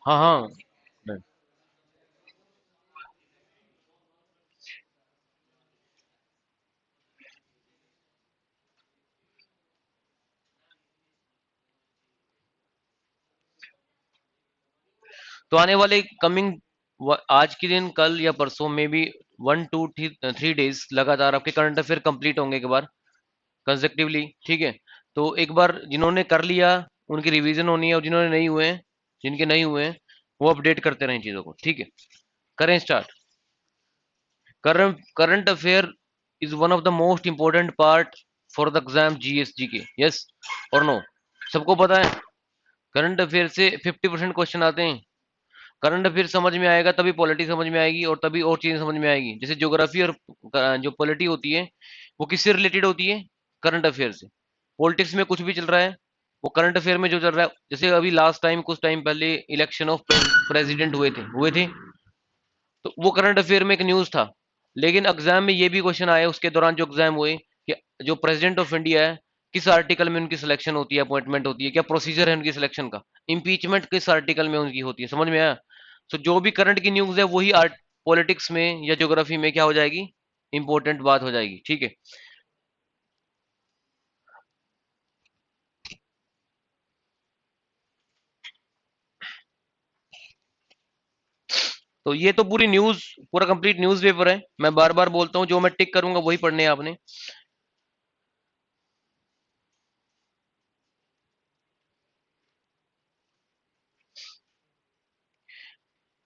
हाँ हाँ। तो आने वाले कमिंग आज के दिन, कल या परसों में भी 1 2 3 3 डेज लगातार आपके करंट अफेयर कंप्लीट होंगे एक बार कंसेक्टिवली, ठीक है। तो एक बार जिन्होंने कर लिया उनकी रिवीजन होनी है, और जिन्होंने नहीं हुए हैं, जिनके नहीं हुए हैं, वो अपडेट करते रहें चीजों को, ठीक है। करें start. Current affair is one of the most important part for the exam GS के, यस और नो? सबको पता है करंट अफेयर से 50% क्वेश्चन आते हैं। करंट अफेयर समझ में आएगा तभी पॉलिटी समझ में आएगी, और तभी और चीजें समझ में आएगी। जैसे ज्योग्राफी और जो पॉलिटी होती है वो किससे रिलेटेड होती है? करंट अफेयर से। पॉलिटिक्स में कुछ भी चल रहा है, वो करंट अफेयर में जो चल रहा है, जैसे अभी लास्ट टाइम कुछ टाइम पहले इलेक्शन ऑफ प्रेसिडेंट हुए थे, तो वो करंट अफेयर में एक न्यूज था। लेकिन एग्जाम में ये भी क्वेश्चन आया उसके दौरान जो एग्जाम हुए, कि जो प्रेसिडेंट ऑफ इंडिया है, किस आर्टिकल में उनकी सिलेक्शन होती है, अपॉइंटमेंट होती है, क्या प्रोसीजर है उनकी सिलेक्शन का, इम्पीचमेंट किस आर्टिकल में उनकी होती है, समझ में आया? तो जो भी करंट की न्यूज है वही आर्ट पॉलिटिक्स में या ज्योग्राफी में क्या हो जाएगी, इंपॉर्टेंट बात हो जाएगी, ठीक है। तो ये तो पूरी न्यूज, पूरा कंप्लीट न्यूज पेपर है। मैं बार बार बोलता हूँ, जो मैं टिक करूंगा वही पढ़ने हैं आपने।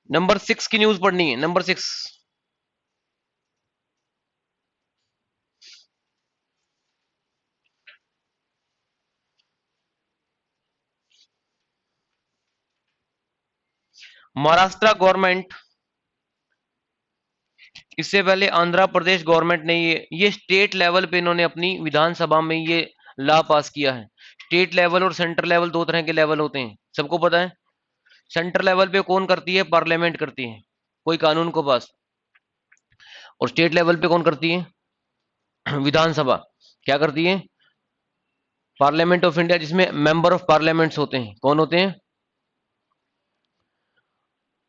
नंबर 6 की न्यूज पढ़नी है, नंबर 6। महाराष्ट्र गवर्नमेंट, इससे पहले आंध्र प्रदेश गवर्नमेंट ने ये स्टेट लेवल पे इन्होंने अपनी विधानसभा में ये लॉ पास किया है। स्टेट लेवल और सेंटर लेवल दो तरह के लेवल होते हैं, सबको पता है। सेंटर लेवल पे कौन करती है? पार्लियामेंट करती है, कोई कानून को पास। और स्टेट लेवल पे कौन करती है? विधानसभा। क्या करती है? पार्लियामेंट ऑफ इंडिया, जिसमें मेंबर ऑफ पार्लियामेंट्स होते हैं, कौन होते हैं?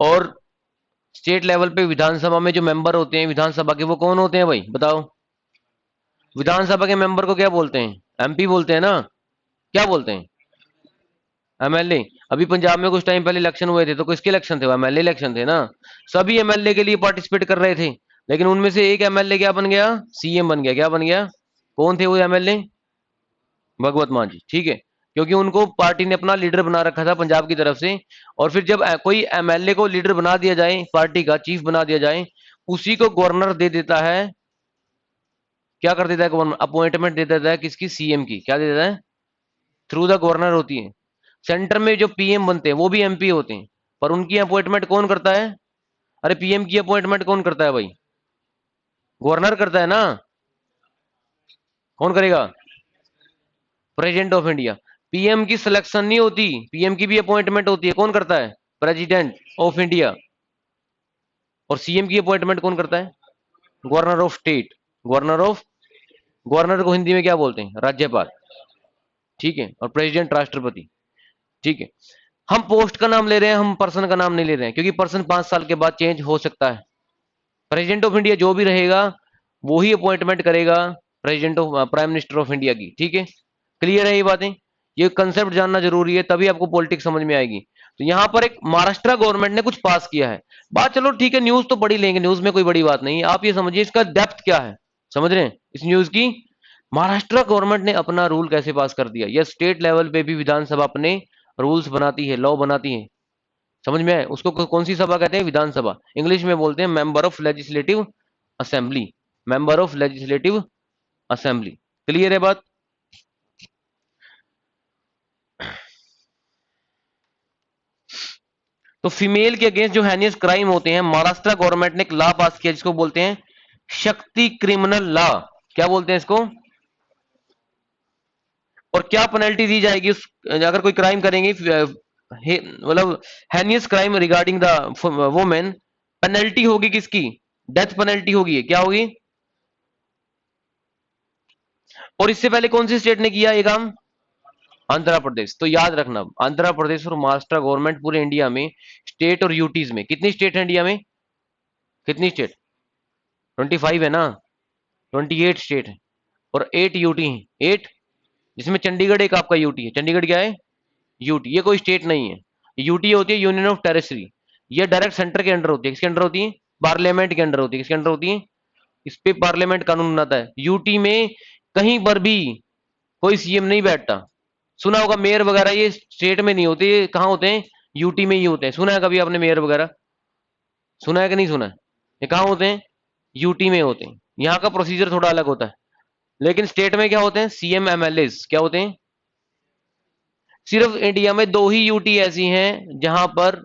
और स्टेट लेवल पे विधानसभा में जो मेंबर होते हैं विधानसभा के, वो कौन होते हैं भाई, बताओ? विधानसभा के मेंबर को क्या बोलते हैं? एमपी बोलते हैं ना? क्या बोलते हैं? एमएलए। अभी पंजाब में कुछ टाइम पहले इलेक्शन हुए थे, तो किसके इलेक्शन थे? वो एमएलए इलेक्शन थे ना। सभी एमएलए के लिए पार्टिसिपेट कर रहे थे, लेकिन उनमें से एक एमएलए क्या बन गया? सीएम बन गया। क्या बन गया? कौन थे वो एमएलए? भगवत मान जी, ठीक है। क्योंकि उनको पार्टी ने अपना लीडर बना रखा था पंजाब की तरफ से। और फिर जब कोई एमएलए को लीडर बना दिया जाए, पार्टी का चीफ बना दिया जाए, उसी को गवर्नर दे देता है। क्या कर देता है गवर्नर? अपॉइंटमेंट दे देता है, किसकी? सीएम की। क्या दे देता है? थ्रू द गवर्नर होती है। सेंटर में जो पीएम बनते हैं वो भी एमपी होते हैं, पर उनकी अपॉइंटमेंट कौन करता है? अरे पीएम की अपॉइंटमेंट कौन करता है भाई? गवर्नर करता है ना। कौन करेगा? President of India. पीएम की सिलेक्शन नहीं होती, पीएम की भी अपॉइंटमेंट होती है। कौन करता है? President of India. और सीएम की अपॉइंटमेंट कौन करता है? Governor of state. Governor of, governor को हिंदी में क्या बोलते हैं? राज्यपाल, ठीक है। और प्रेसिडेंट राष्ट्रपति, ठीक है। हम पोस्ट का नाम ले रहे हैं, हम पर्सन का नाम नहीं ले रहे हैं, क्योंकि पर्सन 5 साल के बाद चेंज हो सकता है। प्रेसिडेंट ऑफ इंडिया जो भी रहेगा वो ही अपॉइंटमेंट करेगा president of, prime minister of India की, ठीक है। क्लियर है ये बातें? ये कंसेप्ट जानना जरूरी है, तभी आपको पॉलिटिक्स समझ में आएगी। तो यहाँ पर एक महाराष्ट्र गवर्नमेंट ने कुछ पास किया है। बात चलो ठीक है, न्यूज तो पढ़ी लेंगे, न्यूज में कोई बड़ी बात नहीं है। आप ये समझिए इसका डेप्थ क्या है, समझ रहे हैं इस न्यूज की? महाराष्ट्र गवर्नमेंट ने अपना रूल कैसे पास कर दिया। यह स्टेट लेवल पे भी विधानसभा अपने रूल्स बनाती है, लॉ बनाती है। समझ में आए? उसको कौन सी सभा कहते हैं? विधानसभा। इंग्लिश में बोलते हैं member of legislative assembly. Member of legislative assembly. Clear है बात? तो फीमेल के अगेंस्ट जो हैनियस क्राइम होते हैं, महाराष्ट्र गवर्नमेंट ने एक लॉ पास किया जिसको बोलते हैं शक्ति क्रिमिनल लॉ। क्या बोलते हैं इसको? और क्या पेनल्टी दी जाएगी उस, अगर कोई क्राइम करेंगे, मतलब heinous crime regarding the women, penalty होगी किसकी? डेथ पेनल्टी होगी, क्या होगी? और इससे पहले कौन सी स्टेट ने किया ये काम? आंध्र प्रदेश। तो याद रखना, आंध्र प्रदेश और महाराष्ट्र गवर्नमेंट पूरे इंडिया में स्टेट और यूटीज में, कितनी स्टेट है इंडिया में? कितनी स्टेट? 25 है ना, 28 स्टेट है और 8 यूटी है, 8, जिसमें चंडीगढ़ एक आपका यूटी है। चंडीगढ़ क्या है? यूटी। ये कोई स्टेट नहीं है, यूटी होती है यूनियन ऑफ टेरिटरी। ये डायरेक्ट सेंटर के अंडर होती है। किसके अंडर होती है? पार्लियामेंट के अंडर होती है। किसके अंडर होती है? इस पे पार्लियामेंट कानून बनाता है। यूटी में कहीं पर भी कोई सीएम नहीं बैठता। सुना होगा मेयर वगैरह, ये स्टेट में नहीं होते, ये कहाँ होते हैं? यूटी में ही होते हैं। सुना है कभी आपने मेयर वगैरह? सुना है कि नहीं सुना है? ये कहाँ होते हैं? यूटी में होते हैं। यहाँ का प्रोसीजर थोड़ा अलग होता है। लेकिन स्टेट में क्या होते हैं? सीएम एमएलए क्या होते हैं? सिर्फ इंडिया में दो ही यूटी ऐसी हैं जहां पर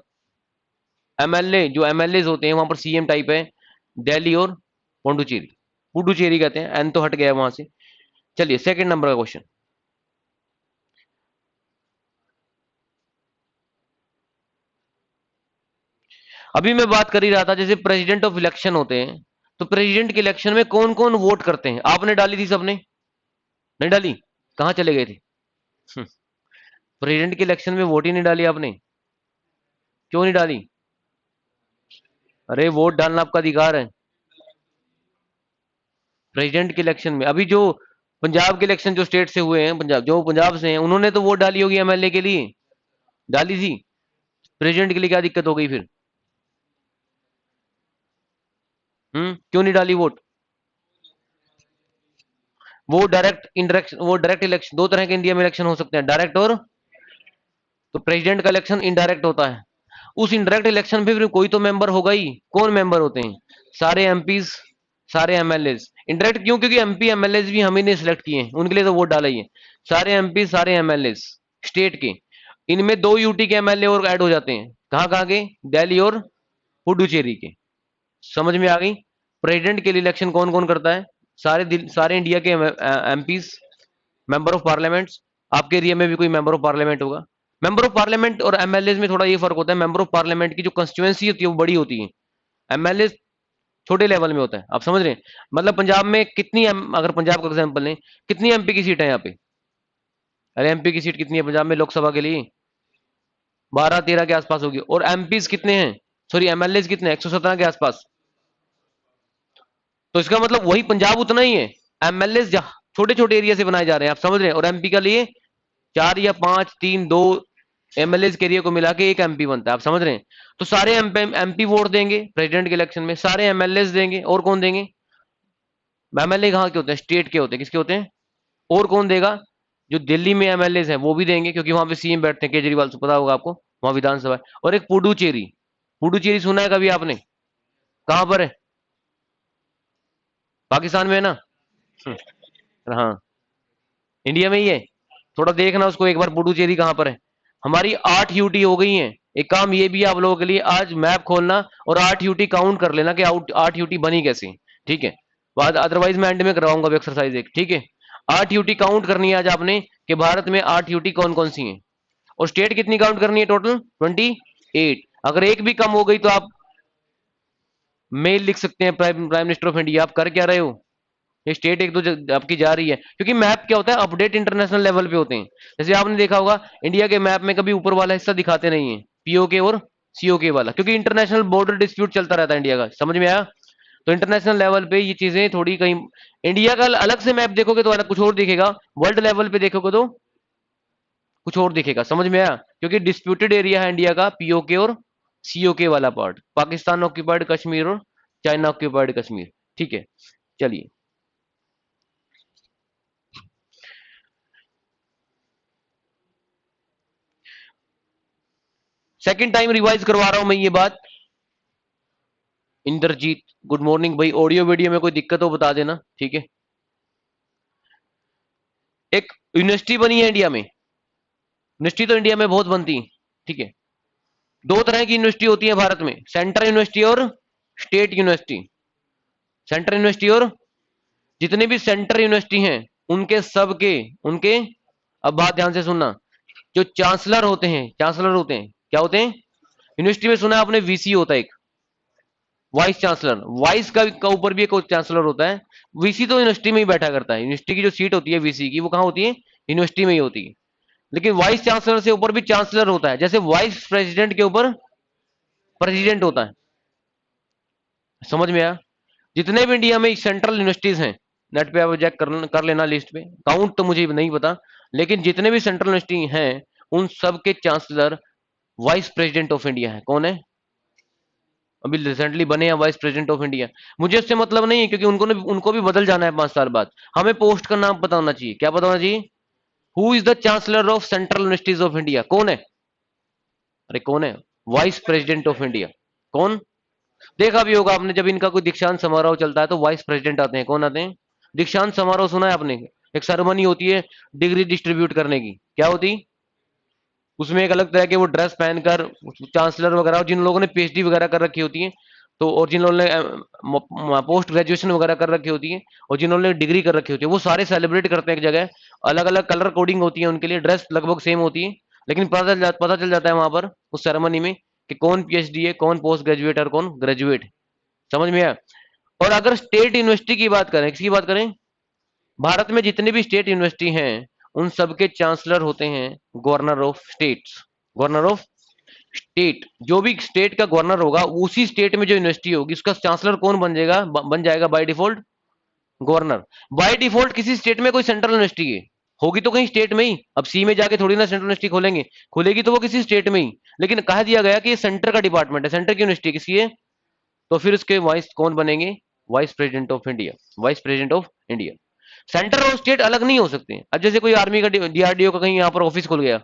एमएलए, जो एमएलए होते हैं वहां पर सीएम टाइप है, दिल्ली और पुडुचेरी। पुडुचेरी कहते हैं, एन तो हट गया वहां से। चलिए सेकंड नंबर का क्वेश्चन। अभी मैं बात कर ही रहा था, जैसे प्रेसिडेंट ऑफ इलेक्शन होते हैं, तो प्रेसिडेंट के इलेक्शन में कौन कौन वोट करते हैं? आपने डाली थी सबने? नहीं डाली? कहां चले गए थे? प्रेसिडेंट के इलेक्शन में वोट ही नहीं डाली आपने? क्यों नहीं डाली? अरे वोट डालना आपका अधिकार है। प्रेसिडेंट के इलेक्शन में अभी जो पंजाब के इलेक्शन जो स्टेट से हुए हैं, पंजाब जो पंजाब से हैं, उन्होंने तो वोट डाली होगी एमएलए के लिए, डाली थी। प्रेसिडेंट के लिए क्या दिक्कत हो गई फिर? क्यों नहीं डाली वोट? वो डायरेक्ट इंडायरेक्ट, वो डायरेक्ट इलेक्शन, दो तरह के इंडिया में इलेक्शन हो सकते हैं, डायरेक्ट और, तो प्रेसिडेंट का इलेक्शन इनडायरेक्ट होता है। उस इनडायरेक्ट इलेक्शन में फिर कोई तो मेंबर होगा ही। कौन मेंबर होते हैं? सारे एमपीज, सारे एमएलए। इनडायरेक्ट क्यों? क्योंकि एमपी एमएलए भी हम ही ने सिलेक्ट किए हैं, उनके लिए तो वोट डाला ही है। सारे एमपी सारे एमएलए स्टेट के, इनमें दो यूटी के एमएलए और ऐड हो जाते हैं। कहाँ कहाँ के? दिल्ली और पुडुचेरी के। समझ में आ गई? प्रेसिडेंट के लिए इलेक्शन कौन कौन करता है? सारे इंडिया के एमपीज, मेंबर ऑफ पार्लियामेंट। आपके एरिया में भी कोई मेंबर ऑफ पार्लियामेंट होगा। मेंबर ऑफ पार्लियामेंट और एमएलए में थोड़ा ये फर्क होता है, मेंबर ऑफ पार्लियामेंट की जो कंस्टिट्यूएंसी होती है वो बड़ी होती है, एमएलए छोटे लेवल में होता है। आप समझ रहे हैं? मतलब पंजाब में कितनी अगर पंजाब का एग्जाम्पल लें, कितनी एमपी की सीट है यहाँ पे? अरे एमपी की सीट कितनी है पंजाब में लोकसभा के लिए? 12-13 के आसपास होगी। और एमपीज कितने हैं, सॉरी एमएलए कितने हैं? 117 के आसपास। तो इसका मतलब वही पंजाब उतना ही है। एमएलए छोटे छोटे एरिया से बनाए जा रहे हैं, आप समझ रहे हैं? और एमपी का लिए 4 या 5, 3, 2 एमएलए के एरिया को मिला के एक एमपी बनता है। आप समझ रहे हैं? तो सारे एमपी वोट देंगे प्रेसिडेंट के इलेक्शन में, सारे एमएलए देंगे। और कौन देंगे? एमएलए कहाँ के होते हैं? स्टेट के होते हैं। किसके होते हैं? और कौन देगा? जो दिल्ली में एमएलए हैं वो भी देंगे, क्योंकि वहां पे सीएम बैठते हैं, केजरीवाल से, पता होगा आपको, वहां विधानसभा है। और एक पुडुचेरी, पुडुचेरी सुना है कभी आपने? कहां पर है? पाकिस्तान में है ना? हाँ, इंडिया में ही है। थोड़ा देखना उसको एक बार, पुडुचेरी कहां पर है। हमारी 8 यूटी हो गई हैं। एक काम ये भी है आप लोगों के लिए, आज मैप खोलना और 8 यूटी काउंट कर लेना कि 8 यूटी बनी कैसे, ठीक है? बाद अदरवाइज मैं एंड में करवाऊंगा एक्सरसाइज एक, ठीक है? 8 यूटी काउंट करनी है आज आपने, कि भारत में 8 यूटी कौन कौन सी हैं। और स्टेट कितनी काउंट करनी है? टोटल 28। अगर एक भी कम हो गई तो आप मेल लिख सकते हैं, प्राइम मिनिस्टर ऑफ इंडिया, आप कर क्या रहे हो? ये स्टेट एक दो आपकी जा रही है, क्योंकि मैप क्या होता है, अपडेट इंटरनेशनल लेवल पे होते हैं। जैसे आपने देखा होगा इंडिया के मैप में कभी ऊपर वाला हिस्सा दिखाते नहीं है, पीओके और सीओके वाला, क्योंकि इंटरनेशनल बॉर्डर डिस्प्यूट चलता रहता है इंडिया का। समझ में आया? तो इंटरनेशनल लेवल पे ये चीजें थोड़ी कहीं, इंडिया का अलग से मैप देखोगे तो अलग कुछ और दिखेगा, वर्ल्ड लेवल पे देखोगे तो कुछ और दिखेगा। समझ में आया? क्योंकि डिस्प्यूटेड एरिया है इंडिया का, पीओके और सीओके वाला पार्ट, पाकिस्तान ऑक्यूपाइड कश्मीर और चाइना ऑक्यूपाइड कश्मीर। ठीक है, चलिए। सेकंड टाइम रिवाइज करवा रहा हूं मैं ये बात। इंद्रजीत गुड मॉर्निंग भाई, ऑडियो वीडियो में कोई दिक्कत हो बता देना, ठीक है? एक यूनिवर्सिटी बनी है इंडिया में, यूनिवर्सिटी तो इंडिया में बहुत बनती है, ठीक है? दो तरह की यूनिवर्सिटी होती है भारत में, सेंट्रल यूनिवर्सिटी और स्टेट यूनिवर्सिटी। सेंट्रल यूनिवर्सिटी और, जितने भी सेंट्रल यूनिवर्सिटी हैं उनके सबके, उनके, अब बात ध्यान से सुनना, जो चांसलर होते हैं, चांसलर होते हैं, क्या होते हैं यूनिवर्सिटी में? सुना है आपने वीसी होता है एक, वाइस चांसलर, वाइस का ऊपर भी एक चांसलर होता है। वीसी तो यूनिवर्सिटी में ही बैठा करता है, यूनिवर्सिटी की जो सीट होती है वीसी की वो कहाँ होती है, यूनिवर्सिटी में ही होती है। लेकिन वाइस चांसलर से ऊपर भी चांसलर होता है, जैसे वाइस प्रेसिडेंट के ऊपर प्रेसिडेंट होता है। समझ में आया? जितने भी इंडिया में सेंट्रल यूनिवर्सिटीज हैं, नेट पे आप चेक कर लेना लिस्ट पे, काउंट तो मुझे नहीं पता, लेकिन जितने भी सेंट्रल यूनिवर्सिटी हैं उन सब के chancellor vice president of India है। कौन है? अभी रिसेंटली बने हैं वाइस प्रेसिडेंट ऑफ इंडिया। मुझे उससे मतलब नहीं है, क्योंकि उनको भी बदल जाना है 5 साल बाद। हमें पोस्ट का नाम पता होना चाहिए। क्या पता होना चाहिए? Who is the chancellor of central universities of India? कौन है? अरे कौन है? Vice president of India. कौन? देखा भी होगा आपने, जब इनका कोई दीक्षांत समारोह चलता है तो वाइस प्रेसिडेंट आते हैं। कौन आते हैं? दीक्षांत समारोह सुना है आपने? एक सेरेमनी होती है डिग्री डिस्ट्रीब्यूट करने की। क्या होती? उसमें एक अलग तरह के वो ड्रेस पहनकर चांसलर वगैरह, जिन लोगों ने पीएचडी वगैरह कर रखी होती है, तो और जिन लोगों ने पोस्ट ग्रेजुएशन वगैरह कर रखी होती है, और जिन लोगों ने डिग्री कर रखी होती है, वो सारे सेलिब्रेट करते हैं एक जगह। अलग अलग कलर कोडिंग होती है उनके लिए, ड्रेस लगभग सेम होती है, लेकिन पता चल जाता है वहां पर उस सेरेमनी में कि कौन पीएचडी है, कौन पोस्ट ग्रेजुएट और कौन ग्रेजुएट। समझ में आया? और अगर स्टेट यूनिवर्सिटी की बात करें, किसकी बात करें, भारत में जितने भी स्टेट यूनिवर्सिटी हैं उन सबके चांसलर होते हैं governor of states. Governor of state, जो भी स्टेट का गवर्नर होगा, उसी स्टेट में जो यूनिवर्सिटी होगी उसका चांसलर कौन बन जाएगा? बन जाएगा by default governor. By default किसी स्टेट में कोई सेंट्रल यूनिवर्सिटी है, होगी तो कहीं स्टेट में ही। अब सी में जाके थोड़ी ना सेंट्रल यूनिवर्सिटी खोलेंगे, खुलेगी तो वो किसी स्टेट में ही। लेकिन कहा दिया गया कि ये सेंटर का डिपार्टमेंट है, सेंटर की यूनिवर्सिटी किसी है, तो फिर उसके वाइस कौन बनेंगे? Vice president of India. Vice president of India. Centre और स्टेट अलग नहीं हो सकते। अब जैसे कोई आर्मी का डीआरडीओ का कहीं यहाँ पर ऑफिस खुल गया,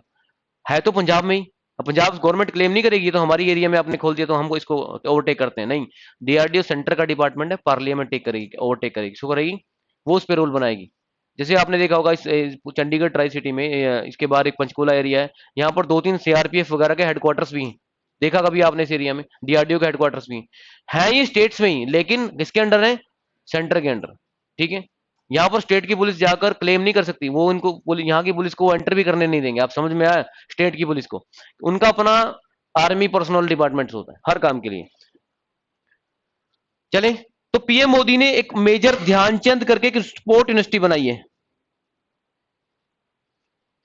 है तो पंजाब में ही, अब पंजाब गवर्नमेंट क्लेम नहीं करेगी तो हमारी एरिया में आपने खोल दिया तो हमको इसको ओवरटेक करते हैं, नहीं। डीआरडीओ सेंटर का डिपार्टमेंट है, पार्लियामेंट टेक करेगी, ओवरटेक करेगी, शो करेगी, वो उस पर रूल बनाएगी। जैसे आपने देखा होगा चंडीगढ़ ट्राई सिटी में, इसके बाहर एक पंचकूला एरिया है, यहाँ पर 2-3 सीआरपीएफ वगैरह के हेडक्वार्टर्स भी हैं। देखा कभी आपने इस एरिया में? डीआरडीओ के हेडक्वार्टर्स भी हैं, ये स्टेट्स में ही, लेकिन किसके अंडर है? सेंटर के अंडर। ठीक है? यहाँ पर स्टेट की पुलिस जाकर क्लेम नहीं कर सकती, वो इनको यहाँ की पुलिस को एंटर भी करने नहीं देंगे। आप समझ में आया? स्टेट की पुलिस को उनका अपना आर्मी पर्सनल डिपार्टमेंट होता है हर काम के लिए। चले, तो पीएम मोदी ने एक मेजर ध्यानचंद करके एक स्पोर्ट यूनिवर्सिटी बनाई है।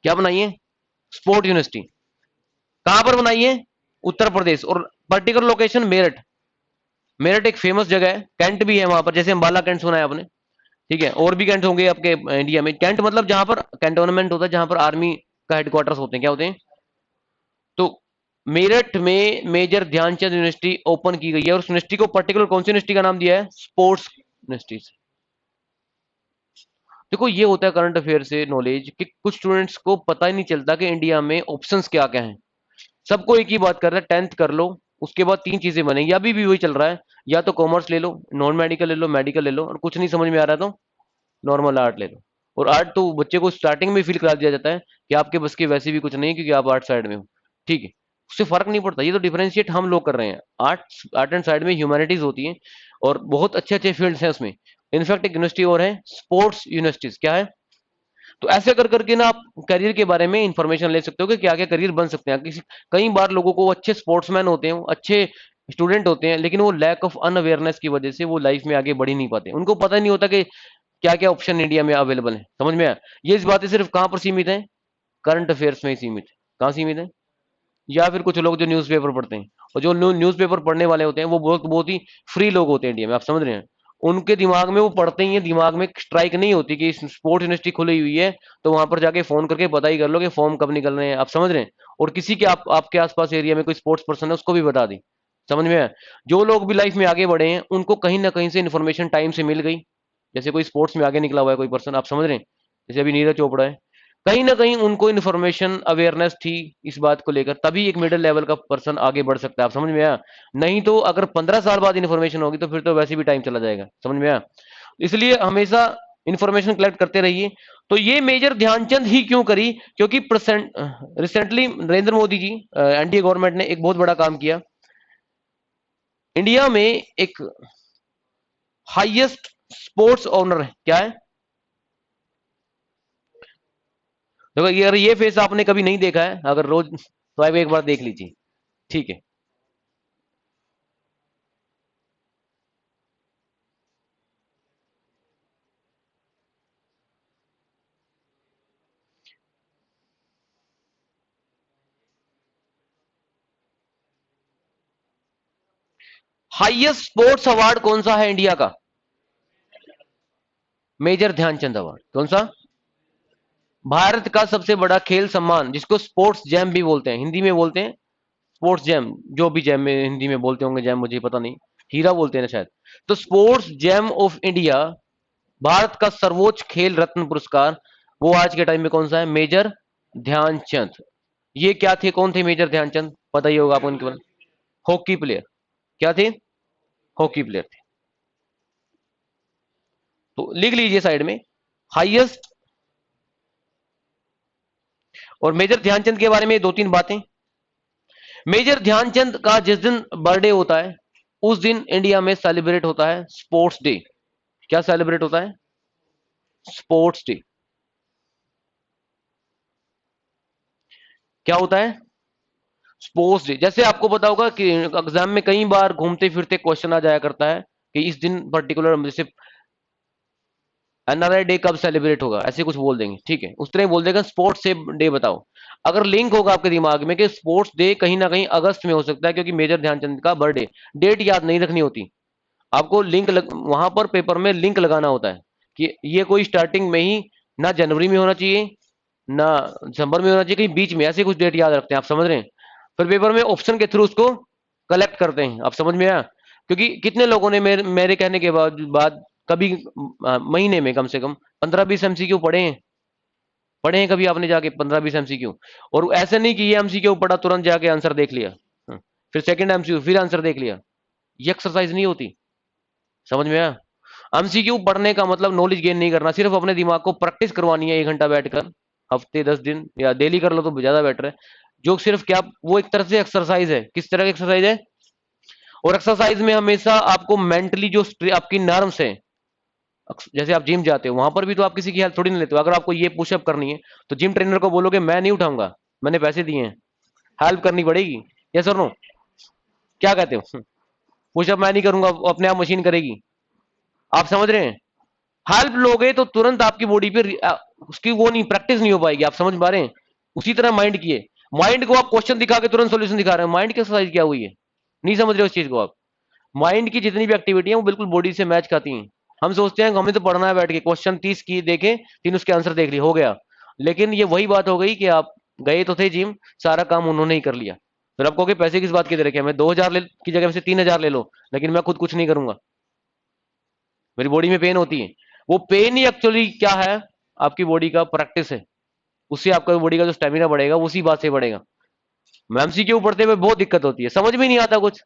क्या बनाई है? Sport university. कहां पर बनाई है? उत्तर प्रदेश, और पर्टिकुलर लोकेशन मेरठ। मेरठ एक फेमस जगह है, कैंट भी है वहां पर, जैसे अंबाला कैंट सुना है आपने। ठीक है, और भी कैंट होंगे आपके इंडिया में। कैंट मतलब जहां पर कैंटोनमेंट होता है, जहां पर आर्मी का हेडक्वार्टर्स होते हैं। क्या होते हैं? तो मेरठ में मेजर ध्यानचंद यूनिवर्सिटी ओपन की गई है, और उस यूनिवर्सिटी को पर्टिकुलर कौन सी यूनिवर्सिटी का नाम दिया है? Sports university. देखो, ये होता है करंट अफेयर से नॉलेज कि कुछ स्टूडेंट्स को पता ही नहीं चलता कि इंडिया में ऑप्शंस क्या क्या हैं। सबको एक ही बात कर रहा है, 10th कर लो, उसके बाद 3 चीजें बनेंगी। अभी भी वही चल रहा है, या तो कॉमर्स ले लो, नॉन मेडिकल ले लो, मेडिकल ले लो, और कुछ नहीं समझ में आ रहा तो नॉर्मल आर्ट ले लो। और आर्ट तो बच्चे को स्टार्टिंग में फील करा दिया जाता है कि आपके बस की वैसे भी कुछ नहीं है, क्योंकि आप आर्ट साइड में हो। ठीक है, उससे फर्क नहीं पड़ता, ये तो डिफरेंशिएट हम लोग कर रहे हैं। आर्ट एंड साइड में ह्यूमैनिटीज होती है, और बहुत अच्छे अच्छे फील्ड्स हैं उसमें। इनफैक्ट एक यूनिवर्सिटी और है, स्पोर्ट्स यूनिवर्सिटीज। क्या है? तो ऐसे कर करके ना आप करियर के बारे में इंफॉर्मेशन ले सकते हो कि क्या क्या करियर बन सकते हैं। कई बार लोगों को, अच्छे स्पोर्ट्समैन होते हैं, अच्छे स्टूडेंट होते हैं, लेकिन वो लैक ऑफ अनअवेयरनेस की वजह से वो लाइफ में आगे बढ़ ही नहीं पाते। उनको पता ही नहीं होता कि क्या क्या ऑप्शन इंडिया में अवेलेबल है। समझ में आया? ये इस बातें सिर्फ कहां पर सीमित है? करंट अफेयर्स में ही सीमित है। कहां सीमित है? या फिर कुछ लोग जो न्यूज़पेपर पढ़ते हैं, और जो न्यूज़पेपर पढ़ने वाले होते हैं वो बहुत बहुत ही फ्री लोग होते हैं इंडिया में। आप समझ रहे हैं? उनके दिमाग में, वो पढ़ते ही है, दिमाग में स्ट्राइक नहीं होती कि स्पोर्ट यूनिवर्सिटी खुली हुई है, तो वहां पर जाके फोन करके पता ही कर लो कि फॉर्म कब निकल रहे हैं। आप समझ रहे हैं? और किसी के आपके आसपास एरिया में कोई स्पोर्ट्स पर्सन है, उसको भी बता दी। समझ में आया? जो लोग भी लाइफ में आगे बढ़े हैं उनको कहीं ना कहीं से इन्फॉर्मेशन टाइम से मिल गई। जैसे कोई स्पोर्ट्स में आगे निकला हुआ है कोई पर्सन, आप समझ रहे हैं, जैसे अभी नीरज चोपड़ा है, कहीं ना कहीं उनको इन्फॉर्मेशन अवेयरनेस थी इस बात को लेकर, तभी एक मिडिल लेवल का पर्सन आगे बढ़ सकता है। आप समझ में आया? नहीं तो अगर 15 साल बाद इन्फॉर्मेशन होगी तो फिर तो वैसे भी टाइम चला जाएगा। समझ में आया? इसलिए हमेशा इंफॉर्मेशन कलेक्ट करते रहिए। तो ये मेजर ध्यानचंद ही क्यों करी? क्योंकि recently Narendra Modi ji, NDA government ने एक बहुत बड़ा काम किया। इंडिया में एक हाईएस्ट स्पोर्ट्स ऑनर है। क्या है? देखो, अगर ये फेस आपने कभी नहीं देखा है, अगर रोज, तो आप एक बार देख लीजिए। ठीक है? हाईएस्ट स्पोर्ट्स अवार्ड कौन सा है इंडिया का? Major Dhyan Chand award. कौन सा? भारत का सबसे बड़ा खेल सम्मान, जिसको स्पोर्ट्स जैम भी बोलते हैं, हिंदी में बोलते हैं स्पोर्ट्स जैम, जो भी जैम में हिंदी में बोलते होंगे, जैम मुझे पता नहीं, हीरा बोलते हैं ना शायद। तो sports jam of India, Bharat का सर्वोच्च खेल रत्न पुरस्कार, वो आज के टाइम में कौन सा है? मेजर ध्यानचंद। ये क्या थे, कौन थे मेजर ध्यानचंद? पता ही होगा आपको उनके बारे में। Hockey player. क्या थे? हॉकी प्लेयर थे। तो लिख लीजिए साइड में, हाईएस्ट। और मेजर ध्यानचंद के बारे में दो तीन बातें। मेजर ध्यानचंद का जिस दिन बर्थडे होता है, उस दिन इंडिया में सेलिब्रेट होता है स्पोर्ट्स डे। क्या सेलिब्रेट होता है? Sports day. क्या होता है? Sports day. जैसे आपको पता होगा कि एग्जाम में कई बार घूमते फिरते क्वेश्चन आ जाया करता है कि इस दिन पर्टिकुलर, जैसे एनआरआई डे कब सेलिब्रेट होगा, ऐसे कुछ बोल देंगे, ठीक है, उस तरह ही बोल देगा स्पोर्ट्स डे बताओ। अगर लिंक होगा आपके दिमाग में कि स्पोर्ट्स डे कहीं ना कहीं अगस्त में हो सकता है, क्योंकि मेजर ध्यानचंद का बर्थडे, डेट याद नहीं रखनी होती आपको, वहां पर पेपर में लिंक लगाना होता है कि ये कोई स्टार्टिंग में ही, ना जनवरी में होना चाहिए ना दिसंबर में होना चाहिए, कहीं बीच में, ऐसे कुछ डेट याद रखते हैं, आप समझ रहे हैं। फिर पेपर में ऑप्शन के थ्रू उसको कलेक्ट करते हैं, आप समझ में आया। क्योंकि कितने लोगों ने मेरे कहने के बाद कभी महीने में कम से कम 15-20 एमसीक्यू पढ़े हैं? पढ़े हैं कभी आपने जाके 15-20 एमसीक्यू? और ऐसे नहीं कि ये एमसीक्यू पढ़ा तुरंत जाके आंसर देख लिया, फिर सेकंड एमसीक्यू फिर आंसर देख लिया, ये एक्सरसाइज नहीं होती, समझ में आया। एमसीक्यू पढ़ने का मतलब नॉलेज गेन नहीं करना, सिर्फ अपने दिमाग को प्रैक्टिस करवानी है 1 घंटा बैठकर, हफ्ते 10 दिन या डेली कर लो तो ज्यादा बेटर है। जो सिर्फ क्या, वो एक तरह से एक्सरसाइज है। किस तरह की एक्सरसाइज है? और एक्सरसाइज में हमेशा आपको मेंटली जो आपकी नर्व्स है, जैसे आप जिम जाते हो, वहां पर भी तो आप किसी की हेल्प थोड़ी नहीं लेते हो। अगर आपको ये पुशअप करनी है तो जिम ट्रेनर को बोलोगे मैं नहीं उठाऊंगा, मैंने पैसे दिए हैं, हेल्प करनी पड़ेगी। यस और नो? क्या कहते हो? पुशअप मैं नहीं करूंगा, वो अपने आप मशीन करेगी। आप समझ रहे हैं? हेल्प लोगे तो तुरंत आपकी बॉडी पे उसकी वो नहीं, प्रैक्टिस नहीं हो पाएगी, आप समझ पा रहे हैं। उसी तरह माइंड की है, माइंड को आप क्वेश्चन दिखा के तुरंत सॉल्यूशन दिखा रहे हैं, माइंड की एक्सरसाइज क्या हुई है? नहीं समझ रहे उस चीज को आप। माइंड की जितनी भी एक्टिविटी है वो बिल्कुल बॉडी से मैच खाती हैं। हम सोचते हैं हमें तो पढ़ना है बैठ के, क्वेश्चन 30 की देखे, 3 उसके आंसर देख लिए, हो गया। लेकिन ये वही बात हो गई कि आप गए तो थे जिम, सारा काम उन्होंने ही कर लिया। फिर आप कहोगे पैसे किस बात के दे रखे, मैं 2000 की जगह से 3000 ले लो, लेकिन मैं खुद कुछ नहीं करूंगा, मेरी बॉडी में पेन होती है। वो पेन ही एक्चुअली क्या है? आपकी बॉडी का प्रैक्टिस है, उससे आपका बॉडी का जो स्टेमिना बढ़ेगा उसी बात से बढ़ेगा। एमसीक्यू पढ़ते हुए बहुत दिक्कत होती है, समझ में नहीं आता कुछ,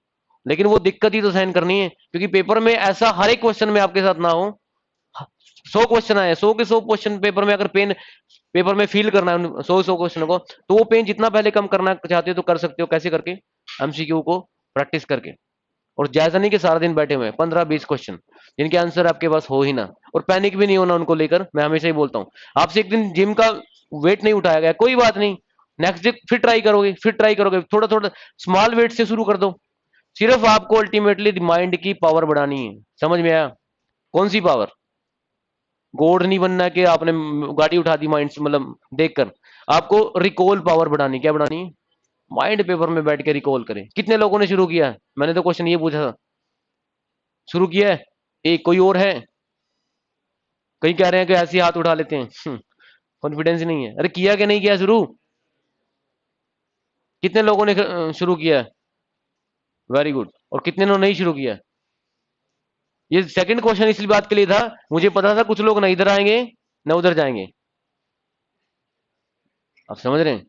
लेकिन वो दिक्कत ही तो सहन करनी है, क्योंकि पेपर में ऐसा हर एक क्वेश्चन में आपके साथ ना हो। 100 क्वेश्चन आए, 100 के 100 क्वेश्चन पेपर में, अगर पेन पेपर में फील करना है 100 क्वेश्चन को, तो वो पेन जितना पहले कम करना चाहते हो तो कर सकते हो। कैसे करके? एमसीक्यू को प्रैक्टिस करके। और जैसा नहीं कि सारा दिन बैठे हुए 15-20 क्वेश्चन जिनके आंसर आपके पास हो ही ना। और पैनिक भी नहीं होना उनको लेकर, मैं हमेशा ही बोलता हूँ, आपसे एक दिन जिम का वेट नहीं उठाया गया, कोई बात नहीं, नेक्स्ट डे फिर ट्राई करोगे, फिर ट्राई करोगे, थोड़ा थोड़ा स्मॉल वेट से शुरू कर दो। सिर्फ आपको अल्टीमेटली माइंड की पावर बढ़ानी है, समझ में आया? कौन सी पावर? गोड नहीं बनना कि आपने गाड़ी उठा दी माइंड से, मतलब देखकर। आपको रिकॉल पावर बढ़ानी, क्या बढ़ानी है? माइंड पेपर में बैठ के रिकॉल करें। कितने लोगों ने शुरू किया है? मैंने तो क्वेश्चन ये पूछा था, शुरू किया है? एक कोई और है? कई कह रहे हैं कि ऐसे ही हाथ उठा लेते हैं, कॉन्फिडेंस नहीं है। अरे किया कि नहीं किया शुरू? कितने लोगों ने शुरू किया है? Very good. और कितने ने नहीं शुरू किया? ये सेकंड क्वेश्चन इसलिए बात के लिए था, मुझे पता था कुछ लोग ना इधर आएंगे ना उधर जाएंगे, आप समझ रहे हैं।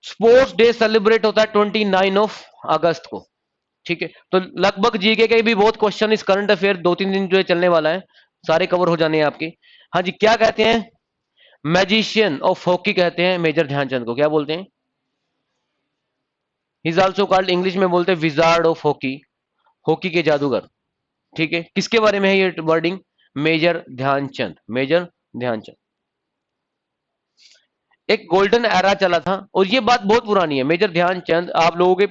स्पोर्ट्स डे सेलिब्रेट होता है 29 अगस्त को, ठीक है। तो लगभग जीके के भी बहुत क्वेश्चन, इस करंट अफेयर 2-3 दिन जो है चलने वाला है, सारे कवर हो जाने हैं आपके। हाँ जी, क्या कहते हैं? मैजिशियन ऑफ हॉकी कहते हैं मेजर ध्यानचंद को, क्या बोलते हैं? इज ऑल्सो कॉल्ड, इंग्लिश में बोलते हैं विजार्ड ऑफ हॉकी, हॉकी के जादूगर, ठीक है। किसके बारे में है ये wording? Major Dhyan Chand, major Dhyan Chand. एक गोल्डन एरा चला था, और ये बात बहुत पुरानी है, मेजर ध्यानचंद आप लोगों के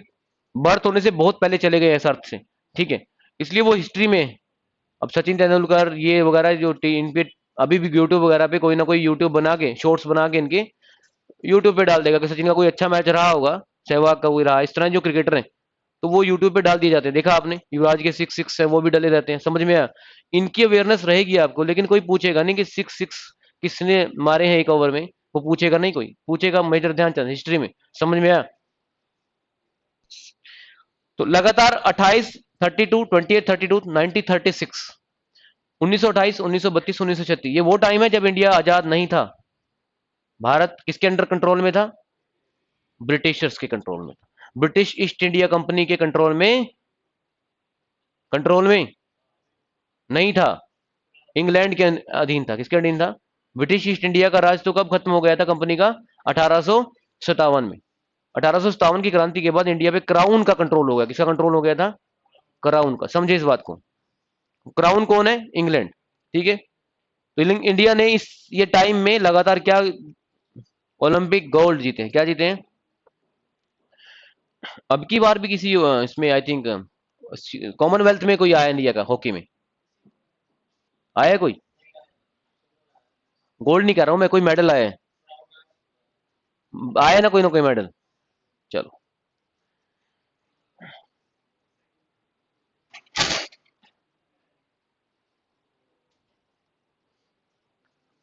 बर्थ होने से बहुत पहले चले गए इस अर्थ से, ठीक है, इसलिए वो हिस्ट्री में। अब सचिन तेंदुलकर ये वगैरह जो इन पे अभी भी यूट्यूब वगैरह पे कोई ना कोई यूट्यूब बना के शॉर्ट्स बना के इनके यूट्यूब पे डाल देगा कि सचिन का कोई अच्छा मैच रहा होगा, सहवाग का कोई रहा, इस तरह जो क्रिकेटर हैं तो वो यूट्यूब पे डाल दिए जाते हैं। देखा आपने युवराज के सिक्स सिक्स है वो भी डले रहते हैं, समझ में आया। इनकी अवेयरनेस रहेगी आपको, लेकिन कोई पूछेगा नहीं कि सिक्स सिक्स किसने मारे हैं एक ओवर में, वो पूछेगा नहीं, कोई पूछेगा मेजर ध्यानचंद हिस्ट्री में, समझ में आया। तो लगातार 28, 32, 28, 32, 90, 36, 1928, 1932, 1936, ये वो टाइम है जब इंडिया आजाद नहीं था। भारत किसके अंडर कंट्रोल में था? ब्रिटिशर्स के कंट्रोल में था, ब्रिटिश ईस्ट इंडिया कंपनी के कंट्रोल में नहीं था, इंग्लैंड के अधीन था। किसके अधीन था? ब्रिटिश ईस्ट इंडिया का राज तो कब खत्म हो गया था कंपनी का? 1857 में। 1857 की क्रांति के बाद इंडिया पे क्राउन का कंट्रोल हो गया। किसका कंट्रोल हो गया था? क्राउन का। समझे इस बात को? क्राउन कौन है? इंग्लैंड। ठीक है, तो इंडिया ने इस ये टाइम में लगातार क्या ओलंपिक गोल्ड जीते हैं? क्या जीते हैं? अब की बार भी किसी इसमें आई थिंक कॉमनवेल्थ में कोई आया इंडिया का हॉकी में? आया कोई? गोल्ड नहीं कह रहा हूं मैं, कोई मेडल आया है? आया ना कोई मेडल। चलो,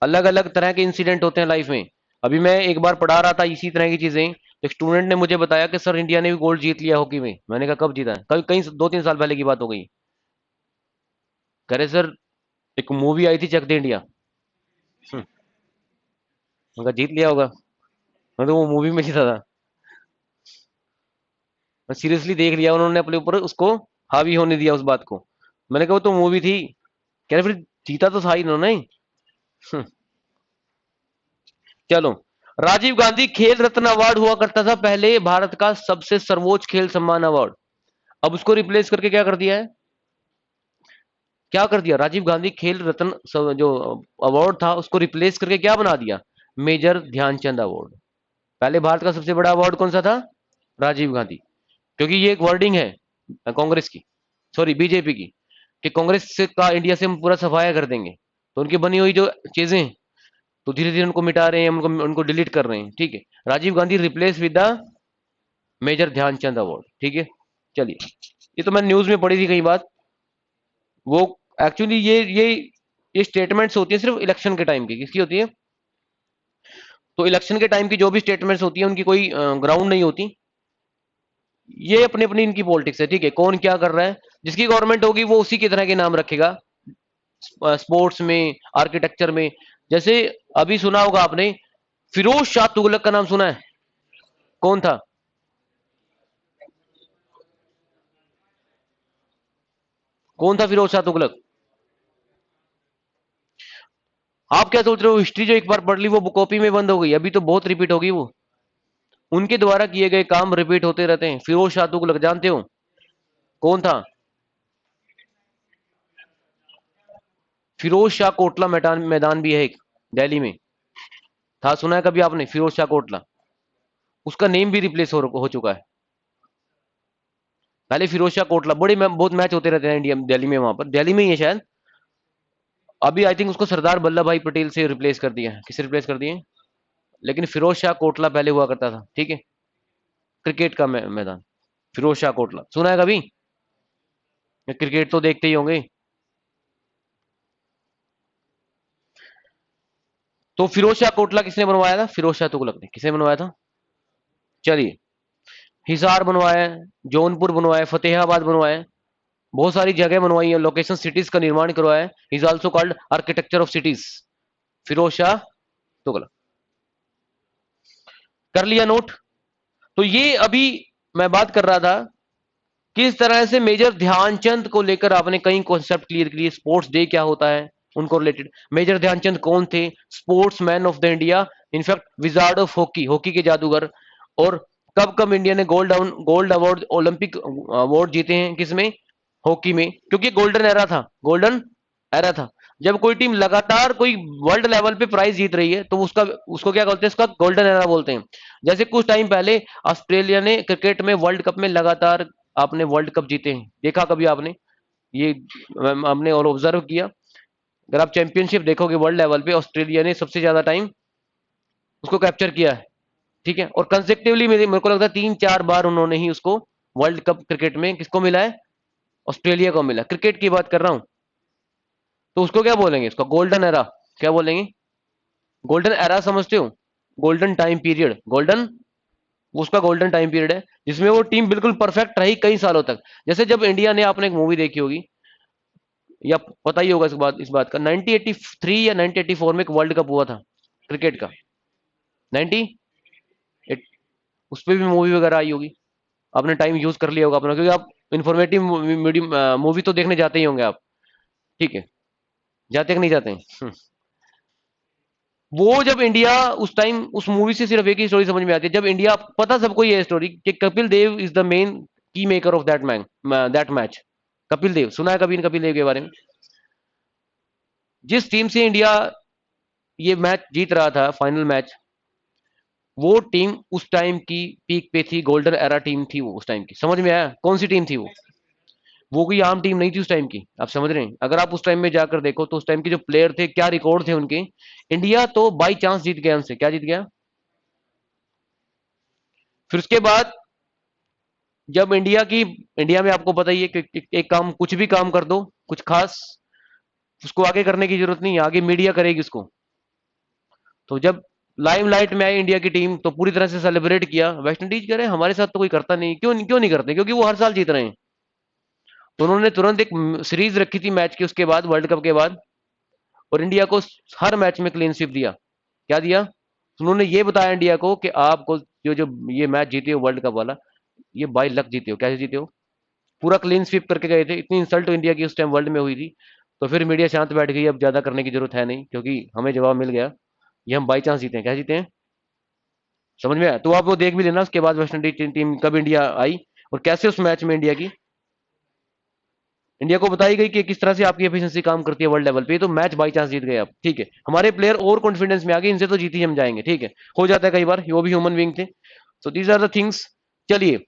अलग अलग तरह के इंसिडेंट होते हैं लाइफ में। अभी मैं एक बार पढ़ा रहा था इसी तरह की चीजें, एक स्टूडेंट ने मुझे बताया कि सर इंडिया ने भी गोल्ड जीत लिया हॉकी में। मैंने कहा कब जीता है? कभी कहीं 2-3 साल पहले की बात हो गई। कह रहे सर एक मूवी आई थी चक दे इंडिया। मैंने कहा जीत लिया होगा, मैं तो वो मूवी में जीता था। सीरियसली देख लिया उन्होंने अपने ऊपर, उसको हावी होने दिया उस बात को। मैंने कहा वो तो मूवी थी। कह रहे फिर जीता तो था ही इन्होंने। चलो, राजीव गांधी खेल रत्न अवार्ड हुआ करता था पहले भारत का सबसे सर्वोच्च खेल सम्मान अवार्ड। अब उसको रिप्लेस करके क्या कर दिया है? क्या कर दिया? राजीव गांधी खेल रत्न जो अवार्ड था उसको रिप्लेस करके क्या बना दिया? Major Dhyan Chand award. पहले भारत का सबसे बड़ा अवार्ड कौन सा था? राजीव गांधी। क्योंकि ये एक वर्डिंग है कांग्रेस की, सॉरी बीजेपी की, कि कांग्रेस से का इंडिया से हम पूरा सफाया कर देंगे। तो उनकी बनी हुई जो चीजें हैं, तो धीरे धीरे उनको मिटा रहे हैं, उनको उनको डिलीट कर रहे हैं। ठीक है, Rajiv Gandhi replace with the major Dhyan Chand award. ठीक है, चलिए, ये तो मैंने न्यूज में पढ़ी थी कई बात। वो एक्चुअली ये स्टेटमेंट्स होती है सिर्फ इलेक्शन के टाइम की। किसकी होती है? तो इलेक्शन के टाइम की जो भी स्टेटमेंट्स होती है उनकी कोई ग्राउंड नहीं होती। ये अपनी अपनी इनकी पॉलिटिक्स है। ठीक है, कौन क्या कर रहा है, जिसकी गवर्नमेंट होगी वो उसी की तरह के नाम रखेगा। स्पोर्ट्स में, आर्किटेक्चर में, जैसे अभी सुना होगा आपने, फिरोज शाह तुगलक का नाम सुना है? कौन था? कौन था फिरोज शाह तुगलक? आप क्या सोच रहे हो, हिस्ट्री जो एक बार पढ़ ली वो कॉपी में बंद हो गई? अभी तो बहुत रिपीट होगी वो। उनके द्वारा किए गए काम रिपीट होते रहते हैं। फिरोज शाह तुगलक जानते हो कौन था? फिरोज शाह कोटला मैदान मैदान भी है एक, दिल्ली में था, सुना है कभी आपने फिरोज शाह कोटला? उसका नेम भी रिप्लेस हो चुका है। पहले फिरोज शाह कोटला, बहुत मैच होते रहते हैं इंडिया दिल्ली में, वहां पर दिल्ली में ही है शायद। अभी आई थिंक उसको सरदार वल्लभ भाई पटेल से रिप्लेस कर दिया है। किससे रिप्लेस कर दिए? लेकिन फिरोज शाह कोटला पहले हुआ करता था। ठीक है, क्रिकेट का मैदान, फिरोज शाह कोटला सुना है कभी? क्रिकेट तो देखते ही होंगे। तो फिरोज शाह कोटला किसने बनवाया था? फिरोज शाह तुगलक ने। किसने बनवाया था? चलिए, हिसार बनवाया है, जौनपुर बनवाया है, फतेहाबाद बनवाया है, बहुत सारी जगह बनवाई है, लोकेशन सिटीज का निर्माण करवाया है। Is also called architecture of cities, Firoz Shah Tughlaq. कर लिया नोट? तो ये अभी मैं बात कर रहा था किस तरह से मेजर ध्यानचंद को लेकर आपने कई कॉन्सेप्ट क्लियर किए। स्पोर्ट्स डे क्या होता है उनको रिलेटेड, मेजर ध्यानचंद कौन थे, sports man of the India, in fact wizard of hockey, hockey के जादूगर। और कब कब इंडिया ने गोल्ड अवार्ड, ओलंपिक अवार्ड जीते हैं किसमें? हॉकी में, क्योंकि गोल्डन एरा था, गोल्डन एरा था। जब कोई टीम लगातार कोई वर्ल्ड लेवल पे प्राइज जीत रही है तो उसका उसको क्या बोलते हैं? उसका गोल्डन एरा बोलते हैं। जैसे कुछ टाइम पहले ऑस्ट्रेलिया ने क्रिकेट में वर्ल्ड कप में लगातार आपने वर्ल्ड कप जीते हैं, देखा कभी आपने ये? हमने और ऑब्जर्व किया, अगर आप चैंपियनशिप देखोगे वर्ल्ड लेवल पे, ऑस्ट्रेलिया ने सबसे ज्यादा टाइम उसको कैप्चर किया है। ठीक है, और कंसेक्टिवली मेरे को लगता है 3-4 बार उन्होंने ही उसको वर्ल्ड कप क्रिकेट में किसको मिला है, ऑस्ट्रेलिया को मिला। क्रिकेट की बात कर रहा हूं, तो उसको क्या बोलेंगे, उसका गोल्डन एरा क्या बोलेंगे, गोल्डन एरा समझते हो, गोल्डन टाइम पीरियड, गोल्डन, वो उसका गोल्डन टाइम पीरियड है जिसमें वो टीम बिल्कुल परफेक्ट रही कई सालों तक। जैसे जब इंडिया ने, आपने एक मूवी देखी होगी या पता ही होगा इस बात का, 1983 या 1984 में एक वर्ल्ड कप हुआ था क्रिकेट का, 90, उस पर भी मूवी वगैरह आई होगी, आपने टाइम यूज कर लिया होगा अपना, क्योंकि आप इंफॉर्मेटिव मीडियम मूवी तो देखने जाते ही होंगे आप, ठीक है, जाते कि नहीं जाते हैं? वो जब इंडिया उस टाइम, उस मूवी से सिर्फ एक ही स्टोरी समझ में आती है, जब इंडिया, पता सबको ये स्टोरी कि Kapil Dev is the main key maker of that match. Kapil Dev सुना है कभी कपिल देव के बारे में? जिस टीम से इंडिया ये मैच जीत रहा था, फाइनल मैच, वो टीम उस टाइम की पीक पे थी, गोल्डन एरा टीम थी वो उस टाइम की। समझ में आया कौन सी टीम थी वो कोई आम टीम नहीं थी उस टाइम की, आप समझ रहे हैं? अगर आप उस टाइम में जाकर देखो तो उस टाइम के जो प्लेयर थे, क्या रिकॉर्ड थे उनके, इंडिया तो बाई चांस जीत गया उनसे, क्या जीत गया। फिर उसके बाद जब इंडिया में आपको पता ही है कि एक काम, कुछ भी काम कर दो कुछ खास, उसको आगे करने की जरूरत नहीं है, आगे मीडिया करेगी उसको। तो जब लाइमलाइट में आई इंडिया की टीम तो पूरी तरह से सेलिब्रेट किया। वेस्ट इंडीज कह रहे हैं हमारे साथ तो कोई करता नहीं, क्यों नहीं करते, क्योंकि वो हर साल जीत रहे हैं। तो उन्होंने तुरंत एक सीरीज रखी थी मैच की, उसके बाद, वर्ल्ड कप के बाद, और इंडिया को हर मैच में क्लीन स्वीप दिया। क्या दिया? उन्होंने ये बताया इंडिया को कि आपको जो जो ये मैच जीते हो वर्ल्ड कप वाला, ये बाई लक जीते हो। कैसे जीते हो? पूरा क्लीन स्वीप करके गए थे। इतनी इंसल्ट तो इंडिया की उस टाइम वर्ल्ड में हुई थी। तो फिर मीडिया शांत बैठ गई, अब ज्यादा करने की जरूरत है नहीं, क्योंकि हमें जवाब मिल गया, ये हम बाई चांस जीते हैं। क्या जीते हैं? समझ में आया? तो आप वो देख भी लेना उसके बाद वेस्ट इंडीज टीम कब इंडिया आई और कैसे उस मैच में इंडिया को बताई गई कि किस तरह से आपकी एफिशिएंसी काम करती है वर्ल्ड लेवल पे। तो मैच बाई चांस जीत गए आप, ठीक है, हमारे प्लेयर और कॉन्फिडेंस में आ गए, इनसे तो जीत ही हम जाएंगे, ठीक है, हो जाता है कई बार, वो भी ह्यूमन बीइंग थे। So these are the things. चलिए,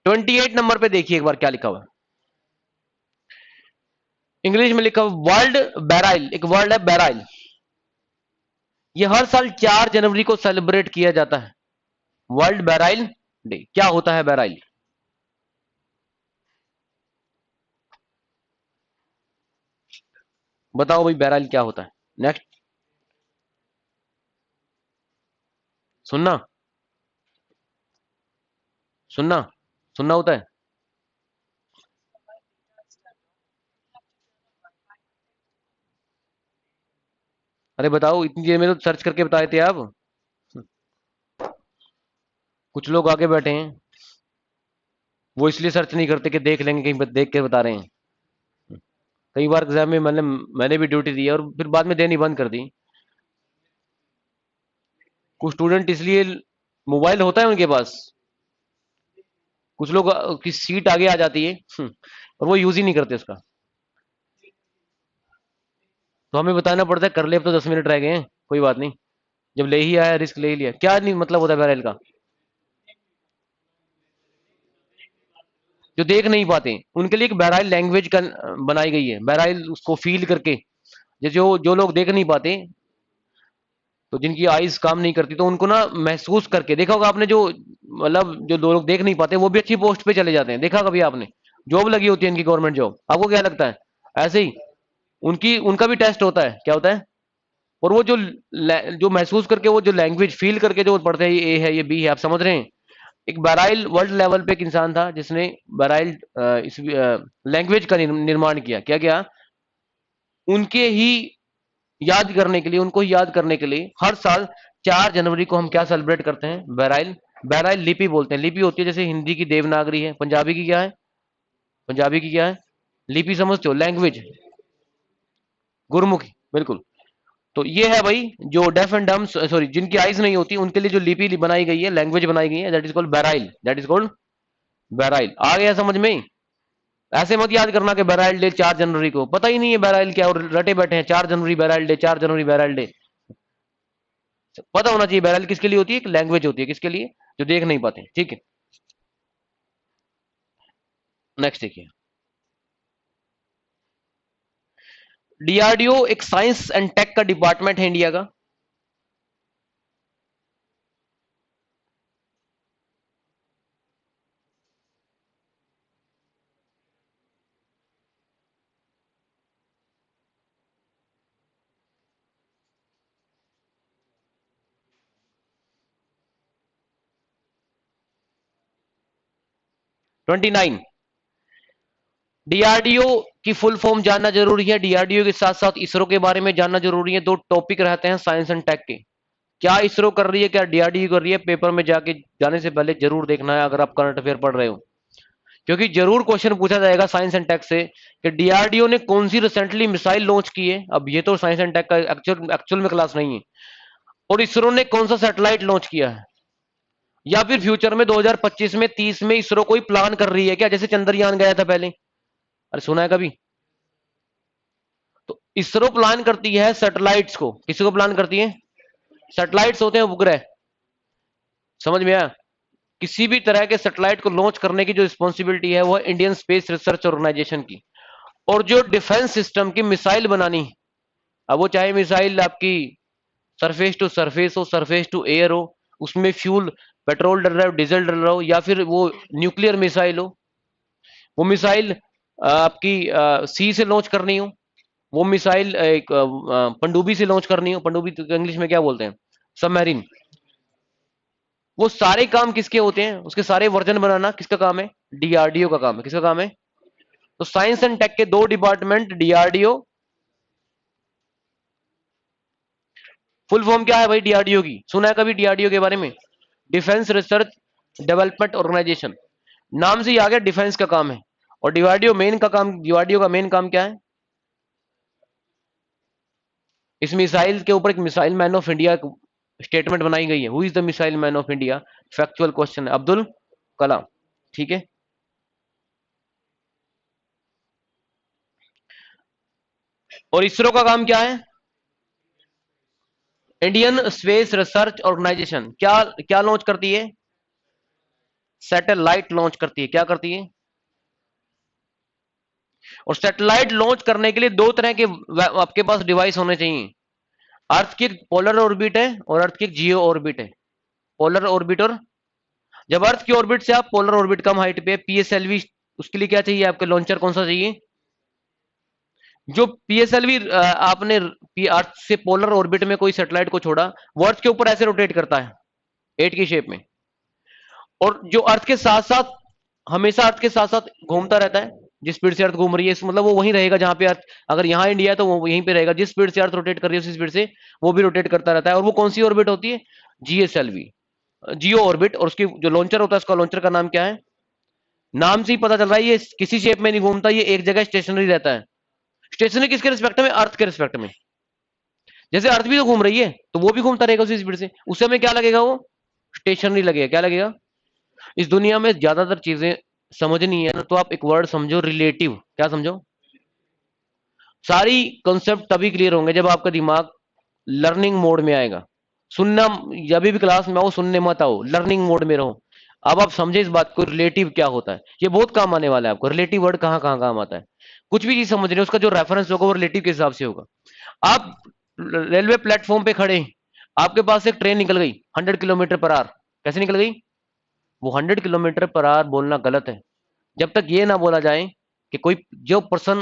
28 नंबर पे देखिए एक बार क्या लिखा हुआ है। इंग्लिश में लिखा हुआ वर्ल्ड बैराइल, एक वर्ल्ड है बैराइल। ये हर साल 4 जनवरी को सेलिब्रेट किया जाता है, वर्ल्ड बैराइल डे। क्या होता है बैराइल? बताओ भाई, बैराइल क्या होता है? नेक्स्ट। सुनना, सुनना, सुनना होता है। अरे बताओ, इतनी देर में तो सर्च करके बताए थे आप। कुछ लोग आगे बैठे हैं, वो इसलिए सर्च नहीं करते कि देख लेंगे, कहीं देख के बता रहे हैं। कई बार एग्जाम में मैंने भी ड्यूटी दी है और फिर बाद में देनी बंद कर दी। कुछ स्टूडेंट इसलिए, मोबाइल होता है उनके पास, कुछ लोग की सीट आगे आ जाती है, और वो यूज ही नहीं करते उसका। तो हमें बताना पड़ता है, कर ले, अब तो 10 मिनट रह गए हैं, कोई बात नहीं, जब ले ही आया रिस्क ले ही लिया। क्या नहीं मतलब होता है बैरल का? जो देख नहीं पाते उनके लिए एक बैराइल लैंग्वेज का बनाई गई है, बैराइल उसको फील करके, जो जो लोग देख नहीं पाते, तो जिनकी आईज काम नहीं करती, तो उनको ना महसूस करके, देखा होगा आपने, जो मतलब जो लोग देख नहीं पाते वो भी अच्छी पोस्ट पे चले जाते हैं, देखा कभी आपने? जॉब लगी होती है इनकी, गवर्नमेंट जॉब, आपको क्या लगता है? ऐसे ही उनकी उनका भी टेस्ट होता है, क्या होता है? और वो जो महसूस करके, वो जो लैंग्वेज फील करके जो पढ़ते हैं, ये ए है, ये बी है, आप समझ रहे हैं? एक बराइल वर्ल्ड लेवल पे एक इंसान था जिसने बराइल इस लैंग्वेज का निर्माण किया। क्या क्या? उनके ही याद करने के लिए, उनको ही याद करने के लिए हर साल 4 जनवरी को हम क्या सेलिब्रेट करते हैं? बैराइल। बैराइल लिपि बोलते हैं। लिपि होती है जैसे हिंदी की देवनागरी है, पंजाबी की क्या है? पंजाबी की क्या है? लिपि समझते हो? लैंग्वेज, गुरमुखी, बिल्कुल। तो ये है भाई, जो डेफ एंड डम्ब, सॉरी, जिनकी आइज नहीं होती, उनके लिए जो लिपि बनाई गई है, लैंग्वेज बनाई गई है, that is called braille, that is called braille. आ गया समझ में? ऐसे मत याद करना कि बैराइल डे 4 जनवरी को, पता ही नहीं है बैराइल क्या, और रटे बैठे हैं 4 जनवरी बैराइल डे, 4 जनवरी बैराइल डे। पता होना चाहिए बैराइल किसके लिए होती है, एक लैंग्वेज होती है किसके लिए, जो देख नहीं पाते। ठीक है, नेक्स्ट देखिए। डीआरडीओ एक साइंस एंड टेक का डिपार्टमेंट है इंडिया का। Twenty nine. डीआरडीओ की फुल फॉर्म जानना जरूरी है, डीआरडीओ के साथ साथ इसरो के बारे में जानना जरूरी है। दो टॉपिक रहते हैं साइंस एंड टेक के, क्या इसरो कर रही है, क्या डीआरडीओ कर रही है, पेपर में जाके जाने से पहले जरूर देखना है अगर आप करंट अफेयर पढ़ रहे हो, क्योंकि जरूर क्वेश्चन पूछा जाएगा साइंस एंड टेक से कि डीआरडीओ ने कौन सी रिसेंटली मिसाइल लॉन्च की है। अब ये तो साइंस एंड टेक का एक्चुअल में क्लास नहीं है। और इसरो ने कौन सा सैटेलाइट लॉन्च किया है, या फिर फ्यूचर में 2025 में 30 में इसरो कोई प्लान कर रही है क्या, जैसे चंद्रयान गया था पहले, अरे सुना है कभी। तो इसरो प्लान करती है सैटेलाइट्स को, किसी को प्लान करती है, सैटेलाइट्स होते हैं उपग्रह, समझ में आया। किसी भी तरह के सैटेलाइट को लॉन्च करने की जो रिस्पॉन्सिबिलिटी है वो इंडियन स्पेस रिसर्च ऑर्गेनाइजेशन की। और जो डिफेंस सिस्टम की मिसाइल बनानी, अब वो चाहे मिसाइल आपकी सरफेस टू सरफेस हो, सरफेस टू एयर हो, उसमें फ्यूल पेट्रोल डल रहा हो, डीजल डल रहा हो, या फिर वो न्यूक्लियर मिसाइल हो, वो मिसाइल आपकी सी से लॉन्च करनी हो, वो मिसाइल एक पनडुब्बी से लॉन्च करनी हो, पनडुब्बी तो इंग्लिश में क्या बोलते हैं, सबमरीन, वो सारे काम किसके होते हैं, उसके सारे वर्जन बनाना किसका काम है, डीआरडीओ का काम है। किसका काम है, तो साइंस एंड टेक के दो डिपार्टमेंट, डीआरडीओ, फुल फॉर्म क्या है भाई डीआरडीओ की, सुना है कभी डीआरडीओ के बारे में, डिफेंस रिसर्च डेवलपमेंट ऑर्गेनाइजेशन, नाम से ही आ गया डिफेंस का काम है। और डीआरडीओ का मेन काम क्या है, इस मिसाइल के ऊपर एक missile man of India statement बनाई गई है, who is the missile man of India, factual question है, अब्दुल कलाम। ठीक है, और इसरो का काम क्या है, इंडियन स्पेस रिसर्च ऑर्गेनाइजेशन क्या क्या लॉन्च करती है, सैटेलाइट लॉन्च करती है, क्या करती है। और सैटेलाइट लॉन्च करने के लिए दो तरह के आपके पास डिवाइस होने चाहिए, अर्थ की पोलर ऑर्बिट है और अर्थ की जियो ऑर्बिट है, पोलर ऑर्बिट और, जब अर्थ की ऑर्बिट से आप पोलर ऑर्बिट कम हाइट पे, पीएसएलवी, उसके लिए क्या चाहिए आपके, लॉन्चर कौन सा चाहिए, जो पीएसएलवी आपने अर्थ से पोलर ऑर्बिट में कोई सैटेलाइट को छोड़ा, वो अर्थ के ऊपर ऐसे रोटेट करता है एट की शेप में, और जो अर्थ के साथ साथ, हमेशा अर्थ के साथ साथ घूमता रहता है, जिस स्पीड से अर्थ घूम रही है मतलब वो वहीं रहेगा जहां पे अर्थ, अगर यहाँ इंडिया है तो वो यहीं पे रहेगा, जिस स्पीड से अर्थ रोटेट कर रही है उसी स्पीड से वो भी रोटेट करता रहता है। और वो कौन सी ऑर्बिट होती है, जीएसएलवी, जियो ऑर्बिट। और उसकी जो लॉन्चर होता है, उसका लॉन्चर का नाम क्या है, नाम से ही पता चल रहा है ये किसी शेप में नहीं घूमता, ये एक जगह स्टेशनरी रहता है। स्टेशनरी किसके रिस्पेक्ट में, अर्थ के रिस्पेक्ट में, जैसे अर्थ भी तो घूम रही है तो वो भी घूमता रहेगा उसी स्पीड से, उससे हमें क्या लगेगा, वो स्टेशनरी लगेगा, क्या लगेगा। इस दुनिया में ज्यादातर चीजें समझनी है ना, तो आप एक वर्ड समझो, रिलेटिव, क्या समझो, सारी कॉन्सेप्ट तभी क्लियर होंगे जब आपका दिमाग लर्निंग मोड में आएगा। सुनना, जब भी क्लास में आओ सुनने मत आओ, लर्निंग मोड में रहो। अब आप समझे इस बात को, रिलेटिव क्या होता है, ये बहुत काम आने वाला है आपको, रिलेटिव वर्ड कहाँ कहाँ काम आता है। कुछ भी चीज समझ रहे हो उसका जो रेफरेंस होगा वो रिलेटिव के हिसाब से होगा। आप रेलवे प्लेटफॉर्म पे खड़े हैं, आपके पास से एक ट्रेन निकल गई 100 किलोमीटर पर आवर, कैसे निकल गई, वो 100 किलोमीटर पर आवर बोलना गलत है, जब तक ये ना बोला जाए कि कोई जो पर्सन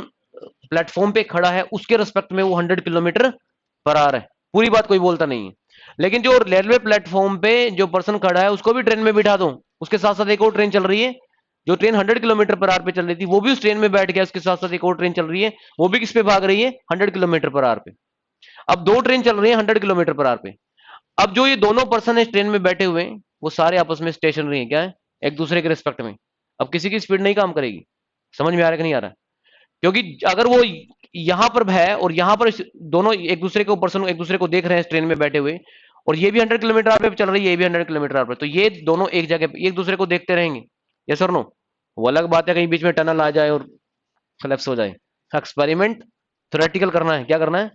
प्लेटफॉर्म पे खड़ा है उसके रिस्पेक्ट में वो 100 किलोमीटर पर आवर है, पूरी बात कोई बोलता नहीं है। लेकिन जो रेलवे प्लेटफॉर्म पे जो पर्सन खड़ा है उसको भी ट्रेन में बिठा दो, उसके साथ साथ एक और ट्रेन चल रही है, जो ट्रेन 100 किलोमीटर पर आवर पे चल रही थी वो भी उस ट्रेन में बैठ गया, उसके साथ साथ एक और ट्रेन चल रही है, वो भी किस पे भाग रही है, 100 किलोमीटर पर आवर पे। अब दो ट्रेन चल रही है 100 किलोमीटर पर आवर पे। अब जो ये दोनों पर्सन है ट्रेन में बैठे हुए हैं वो सारे आपस में स्टेशनरी है, क्या है, एक दूसरे के रिस्पेक्ट में। अब किसी की स्पीड नहीं काम करेगी, समझ में आ रहा है कि नहीं आ रहा, क्योंकि अगर वो यहां पर है और यहां पर दोनों एक दूसरे को पर्सन एक दूसरे को देख रहे हैं ट्रेन में बैठे हुए, और ये भी 100 किलोमीटर पे चल रही है, ये भी 100 किलोमीटर पे, तो ये दोनों एक जगह पे एक दूसरे को देखते रहेंगे, यस और नो। वो अलग बात है कहीं बीच में टनल आ जाए और कोलैप्स हो जाए। एक्सपेरिमेंट थ्योरेटिकल करना है, क्या करना है?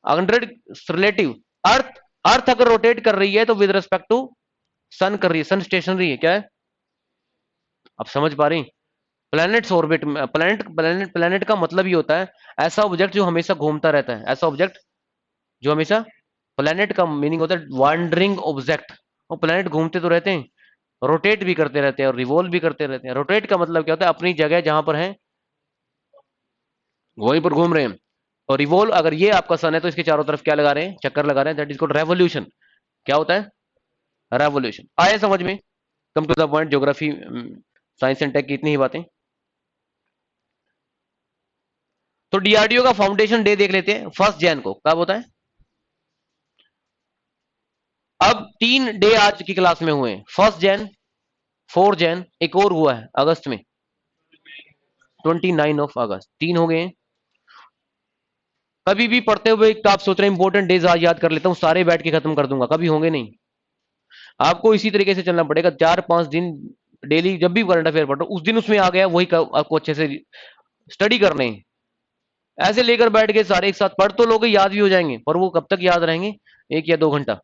100 रिलेटिव। अर्थ, अर्थ अगर रोटेट कर रही है तो विद रिस्पेक्ट टू सन कर रही है, सन स्टेशनरी है, क्या है? आप समझ पा रही? प्लैनेट्स ऑर्बिट में, प्लैनेट का मतलब ही होता है ऐसा ऑब्जेक्ट जो हमेशा घूमता रहता है, ऐसा ऑब्जेक्ट जो हमेशा, प्लैनेट का मीनिंग होता है वांडरिंग ऑब्जेक्ट। वो प्लैनेट घूमते तो रहते हैं, रोटेट भी करते रहते हैं और रिवॉल्व भी करते रहते हैं। रोटेट का मतलब क्या होता है? अपनी जगह जहां पर है वहीं पर घूम रहे हैं। और रिवॉल्व, अगर ये आपका सन है तो इसके चारों तरफ क्या लगा रहे हैं? चक्कर लगा रहे हैं। That is called revolution. क्या होता है? रेवोल्यूशन। आया समझ में? Come to the point. Geography, science and tech की इतनी ही बातें। तो डीआरडीओ का फाउंडेशन डे देख लेते हैं, 1 जैन को कब होता है? अब 3 डे आज की क्लास में हुए हैं, 1 जैन, 4 जैन, एक और हुआ है अगस्त में, 29 अगस्त, 3 हो गए हैं। कभी भी पढ़ते हुए एक तो आप सोच रहे हैं इंपॉर्टेंट डेज आज याद कर लेता हूं, सारे बैठ के खत्म कर दूंगा, कभी होंगे नहीं। आपको इसी तरीके से चलना पड़ेगा, 4-5 दिन डेली। जब भी करंट अफेयर पढ़ो उस दिन उसमें आ गया वही आपको अच्छे से स्टडी करने हैं। ऐसे लेकर बैठ के सारे एक साथ पढ़ तो लोगे, याद भी हो जाएंगे, पर वो कब तक याद रहेंगे? 1 या 2 घंटा,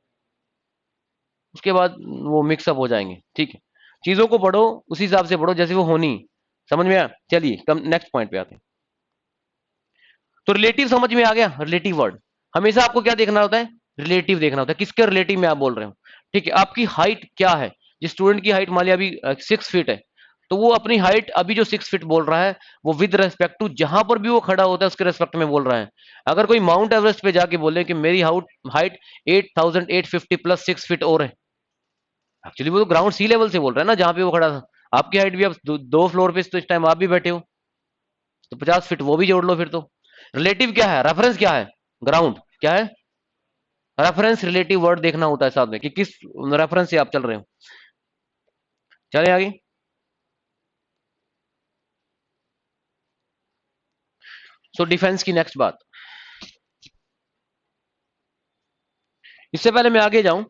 उसके बाद वो मिक्सअप हो जाएंगे। ठीक है, चीजों को पढ़ो उसी हिसाब से पढ़ो जैसे वो होनी। समझ में आया? चलिए कम नेक्स्ट पॉइंट पे आते हैं। तो रिलेटिव समझ में आ गया। रिलेटिव वर्ड हमेशा आपको क्या देखना होता है? रिलेटिव देखना होता है, किसके रिलेटिव में आप बोल रहे हो। ठीक है, आपकी हाइट क्या है? जिस स्टूडेंट की हाइट मान लिया अभी 6 फीट है, तो वो अपनी हाइट अभी जो 6 फीट बोल रहा है वो विद रेस्पेक्ट टू जहां पर भी वो खड़ा होता है उसके रेस्पेक्ट में बोल रहा है। अगर कोई माउंट एवरेस्ट पे जाके बोले कि मेरी हाइट 8,850 प्लस 6 फीट और है, एक्चुअली वो तो ग्राउंड सी लेवल से बोल रहा है ना, जहां पे वो खड़ा था। आपकी हाइट भी अब 2 फ्लोर पे, तो इस टाइम आप भी बैठे हो, तो 50 फीट वो भी जोड़ लो फिर तो। रिलेटिव क्या है? रेफरेंस क्या है? ग्राउंड क्या है? रेफरेंस रिलेटिव वर्ड देखना होता है साथ में कि किस रेफरेंस से आप चल रहे हो। चले आगे। सो डिफेंस की नेक्स्ट बात, इससे पहले मैं आगे जाऊं,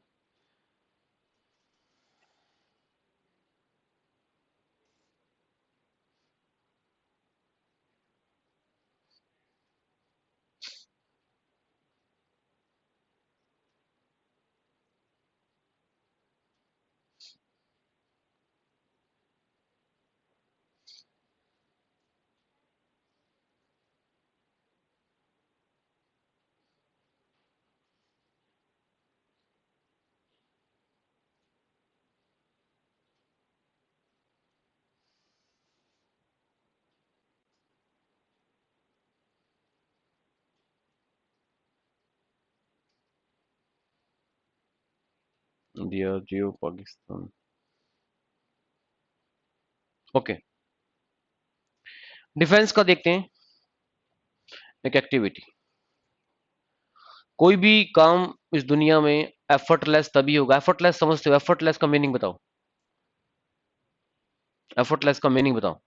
इंडिया जियो पाकिस्तान। ओके, डिफेंस का देखते हैं। एक एक्टिविटी, कोई भी काम इस दुनिया में एफर्टलेस तभी होगा। एफर्टलेस समझते हो? एफर्टलेस का मीनिंग बताओ। एफर्टलेस का मीनिंग बताओ,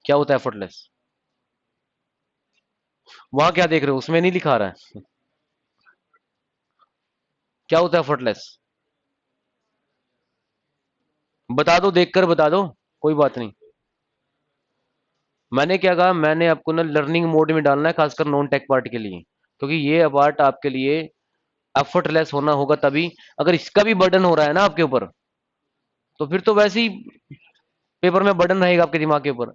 क्या होता है एफर्टलेस? वहां क्या देख रहे हो? उसमें नहीं लिखा रहा है, क्या होता है एफर्टलेस? बता दो, देखकर बता दो, कोई बात नहीं। मैंने क्या कहा? मैंने आपको ना लर्निंग मोड में डालना है, खासकर नॉन टेक पार्ट के लिए, क्योंकि ये पार्ट आपके लिए एफर्टलेस होना होगा तभी। अगर इसका भी बर्डन हो रहा है ना आपके ऊपर, तो फिर तो वैसे ही पेपर में बर्डन रहेगा आपके दिमाग के ऊपर।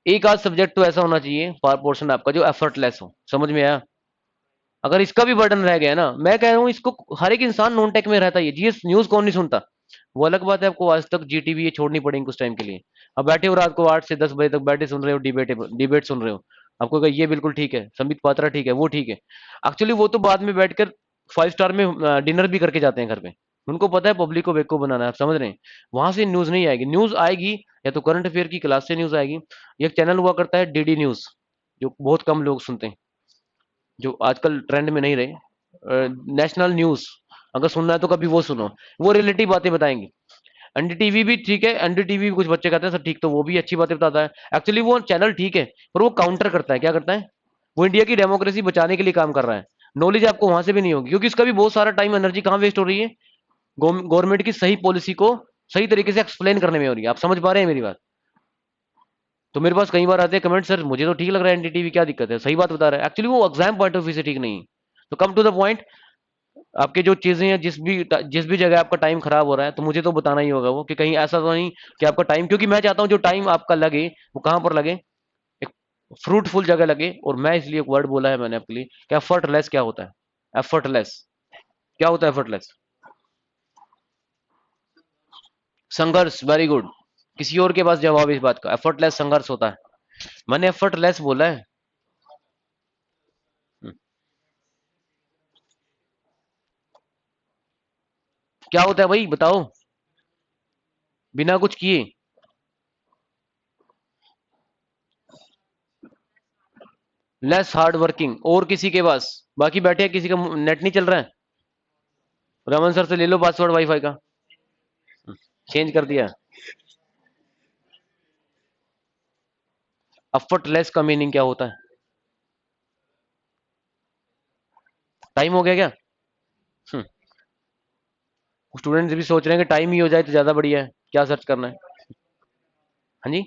एक आध सब्जेक्ट तो ऐसा होना चाहिए पोर्शन आपका जो एफर्टलेस हो। समझ में आया? अगर इसका भी बर्डन रह गया ना, मैं कह रहा हूँ इसको हर एक इंसान नॉन टेक में रहता है। जीएस न्यूज कौन नहीं सुनता? वो अलग बात है, आपको आज तक जीटीवी ये छोड़नी पड़ेगी कुछ टाइम के लिए। अब बैठे हो रात को 8 से 10 बजे तक बैठे सुन रहे हो, डिबेट सुन रहे हो। आपको कहा ये बिल्कुल ठीक है, संबित पात्रा ठीक है, वो ठीक है। एक्चुअली वो तो बाद में बैठकर 5 स्टार में डिनर भी करके जाते हैं घर पे। उनको पता है पब्लिक को बेवकूफ बनाना है, आप समझ रहे हैं? वहां से न्यूज नहीं आएगी। न्यूज आएगी या तो करंट अफेयर की क्लास से न्यूज आएगी। एक चैनल हुआ करता है डीडी न्यूज, जो बहुत कम लोग सुनते हैं, जो आजकल ट्रेंड में नहीं रहे। नेशनल न्यूज अगर सुनना है तो कभी वो सुनो, वो रिलेटिव बातें बताएंगे। एनडीटीवी भी ठीक है, एनडीटीवी भी कुछ बच्चे कहते हैं सर ठीक, तो वो भी अच्छी बातें बताता है। एक्चुअली वो चैनल ठीक है, पर वो काउंटर करता है। क्या करता है? वो इंडिया की डेमोक्रेसी बचाने के लिए काम कर रहा है। नॉलेज आपको वहां से भी नहीं होगी, क्योंकि इसका भी बहुत सारा टाइम एनर्जी कहाँ वेस्ट हो रही है? गवर्नमेंट की सही पॉलिसी को सही तरीके से एक्सप्लेन करने में हो रही है। आप समझ पा रहे हैं मेरी बात? तो मेरे पास कई बार आते हैं कमेंट, सर मुझे तो ठीक लग रहा है एनडीटीवी, क्या दिक्कत है? सही बात बता रहा है, एक्चुअली वो एग्जाम पॉइंट ऑफ व्यू से ठीक नहीं है। तो कम टू द पॉइंट, आपके जो चीजें हैं, जिस भी जगह आपका टाइम खराब हो रहा है, तो मुझे तो बताना ही होगा वो, कि कहीं ऐसा तो नहीं कि आपका टाइम, क्योंकि मैं चाहता हूँ जो टाइम आपका लगे वो कहाँ पर लगे, एक फ्रूटफुल जगह लगे। और मैं इसलिए एक वर्ड बोला है मैंने आपके लिए कि एफर्टलेस क्या होता है। एफर्टलेस क्या होता है? एफर्टलेस संघर्ष, वेरी गुड। किसी और के पास जवाब है इस बात का? एफर्टलेस संघर्ष होता है, मैंने एफर्टलेस बोला है। हम्म, क्या होता है भाई बताओ, बिना कुछ किए? लेस हार्ड वर्किंग, और किसी के पास? बाकी बैठे हैं, किसी का नेट नहीं चल रहा है? रमन सर से ले लो पासवर्ड वाईफाई का, चेंज कर दिया। एफर्टलेस का मीनिंग क्या होता है? टाइम हो गया क्या? स्टूडेंट्स भी सोच रहे हैं कि टाइम ही हो जाए तो ज्यादा बढ़िया है, क्या सर्च करना है? हाँ जी।